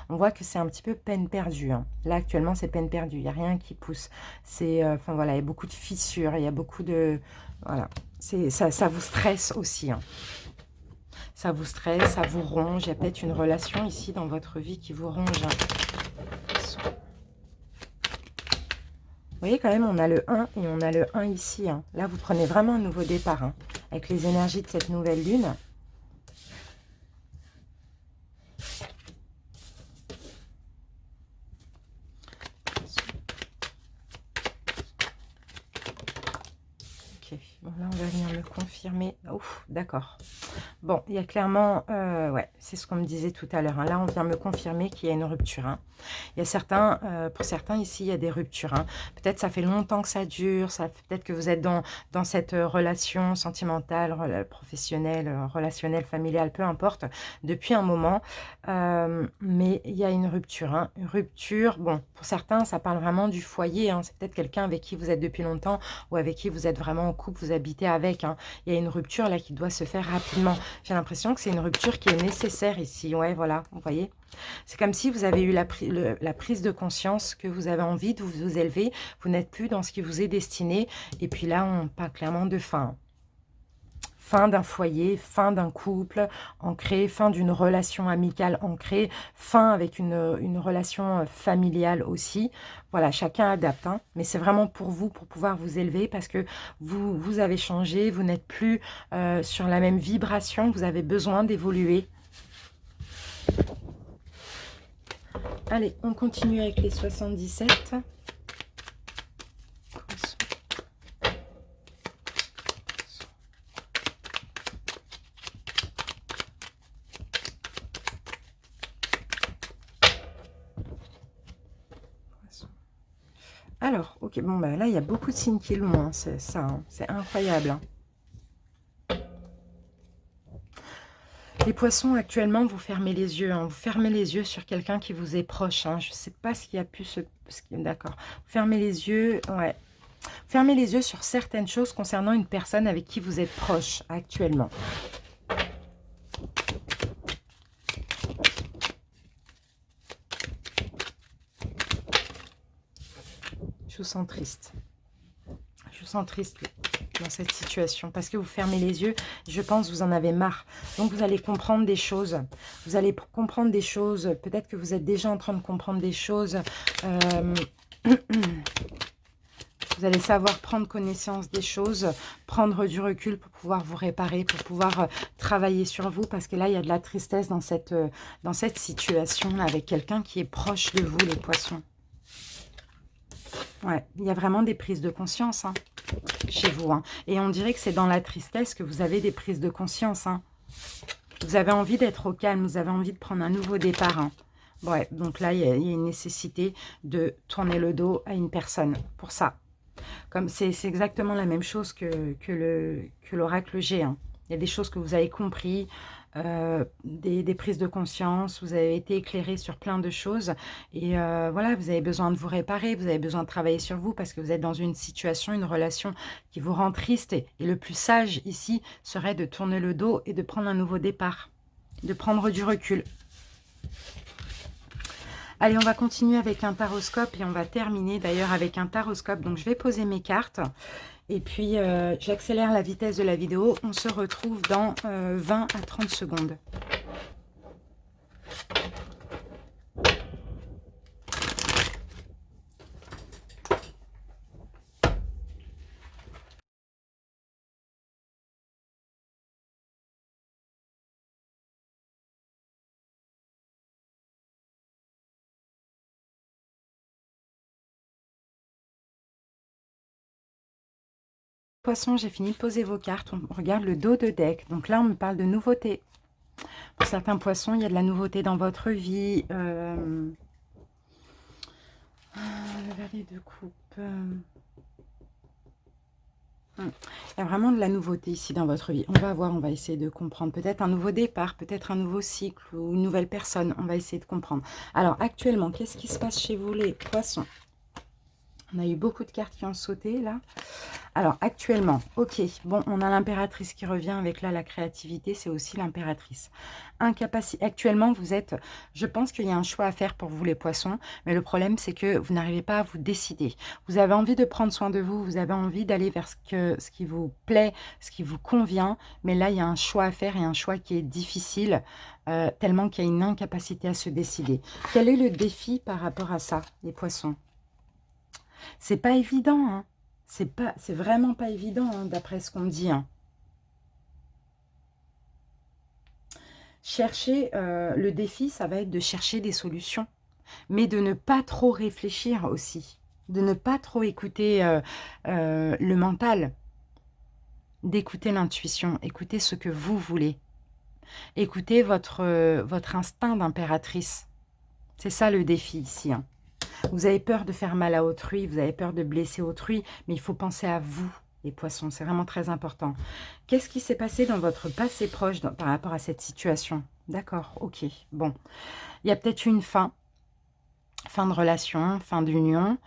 on voit que c'est un petit peu peine perdue. Hein. Là, actuellement, c'est peine perdue, il n'y a rien qui pousse. C'est, enfin voilà, il y a beaucoup de fissures, il y a beaucoup de... Voilà, ça vous stresse aussi. Hein. Ça vous stresse, ça vous ronge, il y a peut-être une relation ici dans votre vie qui vous ronge. Hein. Vous voyez quand même, on a le 1 et on a le 1 ici. Hein. Là, vous prenez vraiment un nouveau départ hein, avec les énergies de cette nouvelle lune. Ok, bon là, on va venir me confirmer. Ouf, d'accord. Bon, il y a clairement, ouais, c'est ce qu'on me disait tout à l'heure. Hein. Là, on vient me confirmer qu'il y a une rupture. Hein. Il y a certains, pour certains ici, il y a des ruptures. Hein. Peut-être ça fait longtemps que ça dure, peut-être que vous êtes dans cette relation sentimentale, professionnelle, relationnelle, familiale, peu importe, depuis un moment. Mais il y a une rupture. Hein. Une rupture, bon, pour certains, ça parle vraiment du foyer. Hein. C'est peut-être quelqu'un avec qui vous êtes depuis longtemps ou avec qui vous êtes vraiment en couple, vous habitez avec. Hein. Il y a une rupture là qui doit se faire rapidement. J'ai l'impression que c'est une rupture qui est nécessaire ici. Ouais, voilà, vous voyez. C'est comme si vous avez eu la prise de conscience que vous avez envie de vous élever. Vous n'êtes plus dans ce qui vous est destiné. Et puis là, on parle clairement de fin. Fin d'un foyer, fin d'un couple ancré, fin d'une relation amicale ancrée, fin avec une relation familiale aussi. Voilà, chacun adapte, hein, mais c'est vraiment pour vous, pour pouvoir vous élever, parce que vous avez changé, vous n'êtes plus sur la même vibration, vous avez besoin d'évoluer. Allez, on continue avec les 77. Alors, ok, bon, bah là, il y a beaucoup de signes qui l'ont, hein, c'est ça, hein, c'est incroyable. Hein. Les poissons, actuellement, vous fermez les yeux. Hein, vous fermez les yeux sur quelqu'un qui vous est proche. Hein, je ne sais pas ce qui a pu se... D'accord. Fermez les yeux, ouais. Fermez les yeux sur certaines choses concernant une personne avec qui vous êtes proche actuellement. Je vous sens triste. Je vous sens triste dans cette situation parce que vous fermez les yeux. Je pense que vous en avez marre. Donc, vous allez comprendre des choses. Vous allez comprendre des choses. Peut-être que vous êtes déjà en train de comprendre des choses. Vous allez savoir prendre connaissance des choses, prendre du recul pour pouvoir vous réparer, pour pouvoir travailler sur vous. Parce que là, il y a de la tristesse dans cette situation avec quelqu'un qui est proche de vous, les poissons. Ouais, il y a vraiment des prises de conscience hein, chez vous. Hein. Et on dirait que c'est dans la tristesse que vous avez des prises de conscience. Hein. Vous avez envie d'être au calme, vous avez envie de prendre un nouveau départ. Hein. Ouais, donc là, il y a une nécessité de tourner le dos à une personne pour ça. Comme c'est exactement la même chose que l'oracle G. Hein. Il y a des choses que vous avez compris, des prises de conscience, vous avez été éclairé sur plein de choses. Et voilà, vous avez besoin de vous réparer, vous avez besoin de travailler sur vous parce que vous êtes dans une situation, une relation qui vous rend triste. Et le plus sage ici serait de tourner le dos et de prendre un nouveau départ, de prendre du recul. Allez, on va continuer avec un taroscope et on va terminer d'ailleurs avec un taroscope. Donc, je vais poser mes cartes et puis j'accélère la vitesse de la vidéo. On se retrouve dans 20 à 30 secondes. Poisson, j'ai fini de poser vos cartes. On regarde le dos de deck. Donc là, on me parle de nouveautés. Pour certains poissons, il y a de la nouveauté dans votre vie. Le valet de coupe. Il y a vraiment de la nouveauté ici dans votre vie. On va voir, on va essayer de comprendre. Peut-être un nouveau départ, peut-être un nouveau cycle ou une nouvelle personne. On va essayer de comprendre. Alors, actuellement, qu'est-ce qui se passe chez vous, les poissons? On a eu beaucoup de cartes qui ont sauté, là. Alors, actuellement, ok, bon, on a l'impératrice qui revient avec, là, la créativité, c'est aussi l'impératrice. Actuellement, vous êtes, je pense qu'il y a un choix à faire pour vous, les poissons, mais le problème, c'est que vous n'arrivez pas à vous décider. Vous avez envie de prendre soin de vous, vous avez envie d'aller vers ce qui vous plaît, ce qui vous convient, mais là, il y a un choix à faire et un choix qui est difficile, tellement qu'il y a une incapacité à se décider. Quel est le défi par rapport à ça, les poissons? C'est pas évident, hein. C'est vraiment pas évident, hein, d'après ce qu'on me dit. Hein. Chercher, le défi, ça va être de chercher des solutions, mais de ne pas trop réfléchir aussi, de ne pas trop écouter le mental, d'écouter l'intuition, écouter ce que vous voulez, écouter votre instinct d'impératrice. C'est ça le défi ici, hein. Vous avez peur de faire mal à autrui, vous avez peur de blesser autrui, mais il faut penser à vous, les poissons, c'est vraiment très important. Qu'est-ce qui s'est passé dans votre passé proche par rapport à cette situation? D'accord, ok, bon. Il y a peut-être une fin de relation, fin d'union,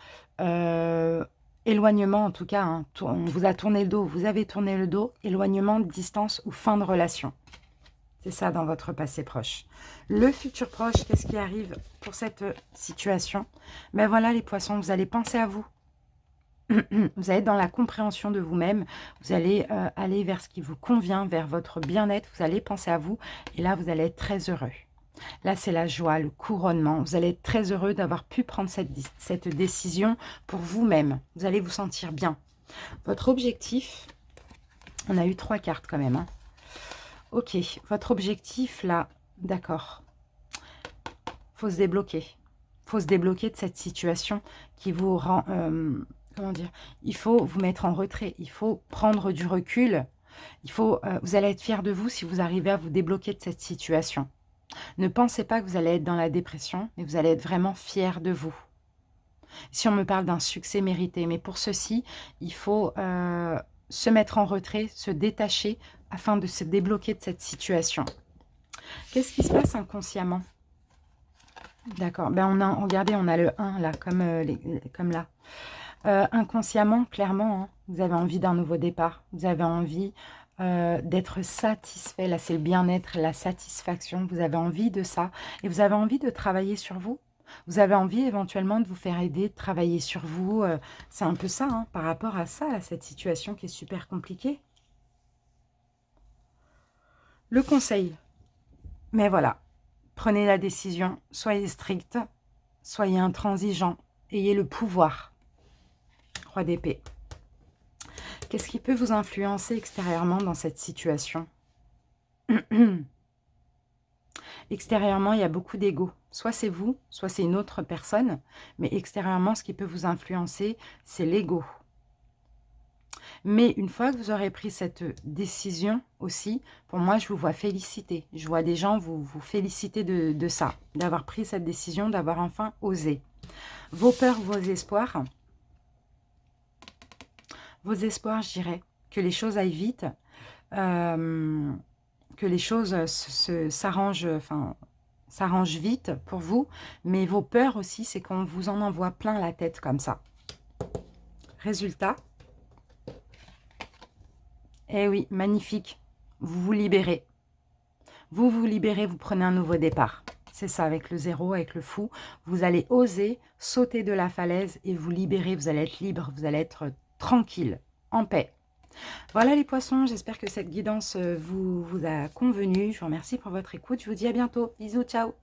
éloignement en tout cas, hein, on vous a tourné le dos, vous avez tourné le dos, éloignement, distance ou fin de relation. C'est ça dans votre passé proche. Le futur proche, qu'est-ce qui arrive pour cette situation? Ben voilà les poissons, vous allez penser à vous. Vous allez être dans la compréhension de vous-même. Vous allez aller vers ce qui vous convient, vers votre bien-être. Vous allez penser à vous. Et là, vous allez être très heureux. Là, c'est la joie, le couronnement. Vous allez être très heureux d'avoir pu prendre cette décision pour vous-même. Vous allez vous sentir bien. Votre objectif, on a eu 3 cartes quand même, hein. Ok, votre objectif là, d'accord. Faut se débloquer. Faut se débloquer de cette situation qui vous rend... comment dire? Il faut vous mettre en retrait. Il faut prendre du recul. Vous allez être fier de vous si vous arrivez à vous débloquer de cette situation. Ne pensez pas que vous allez être dans la dépression, mais vous allez être vraiment fier de vous. Si on me parle d'un succès mérité, mais pour ceci, il faut se mettre en retrait, se détacher afin de se débloquer de cette situation. Qu'est-ce qui se passe inconsciemment? D'accord, ben regardez, on a le 1 là, comme là. Inconsciemment, clairement, hein, vous avez envie d'un nouveau départ. Vous avez envie d'être satisfait. Là, c'est le bien-être, la satisfaction. Vous avez envie de ça. Et vous avez envie de travailler sur vous. Vous avez envie éventuellement de vous faire aider, de travailler sur vous. C'est un peu ça, hein, par rapport à ça, là, cette situation qui est super compliquée. Le conseil. Mais voilà, prenez la décision. Soyez strict. Soyez intransigeant. Ayez le pouvoir. Roi d'épée. Qu'est-ce qui peut vous influencer extérieurement dans cette situation? Extérieurement, il y a beaucoup d'ego. Soit c'est vous, soit c'est une autre personne. Mais extérieurement, ce qui peut vous influencer, c'est l'ego. Mais une fois que vous aurez pris cette décision aussi, pour moi, je vous vois féliciter. Je vois des gens vous féliciter de ça, d'avoir pris cette décision, d'avoir enfin osé. Vos peurs, vos espoirs, je dirais, que les choses aillent vite, que les choses s'arrangent vite pour vous, mais vos peurs aussi, c'est qu'on vous en envoie plein la tête comme ça. Résultat, eh oui, magnifique, vous vous libérez. Vous vous libérez, vous prenez un nouveau départ. C'est ça, avec le 0, avec le fou. Vous allez oser sauter de la falaise et vous libérer. Vous allez être libre, vous allez être tranquille, en paix. Voilà les poissons, j'espère que cette guidance vous a convenu. Je vous remercie pour votre écoute. Je vous dis à bientôt. Bisous, ciao.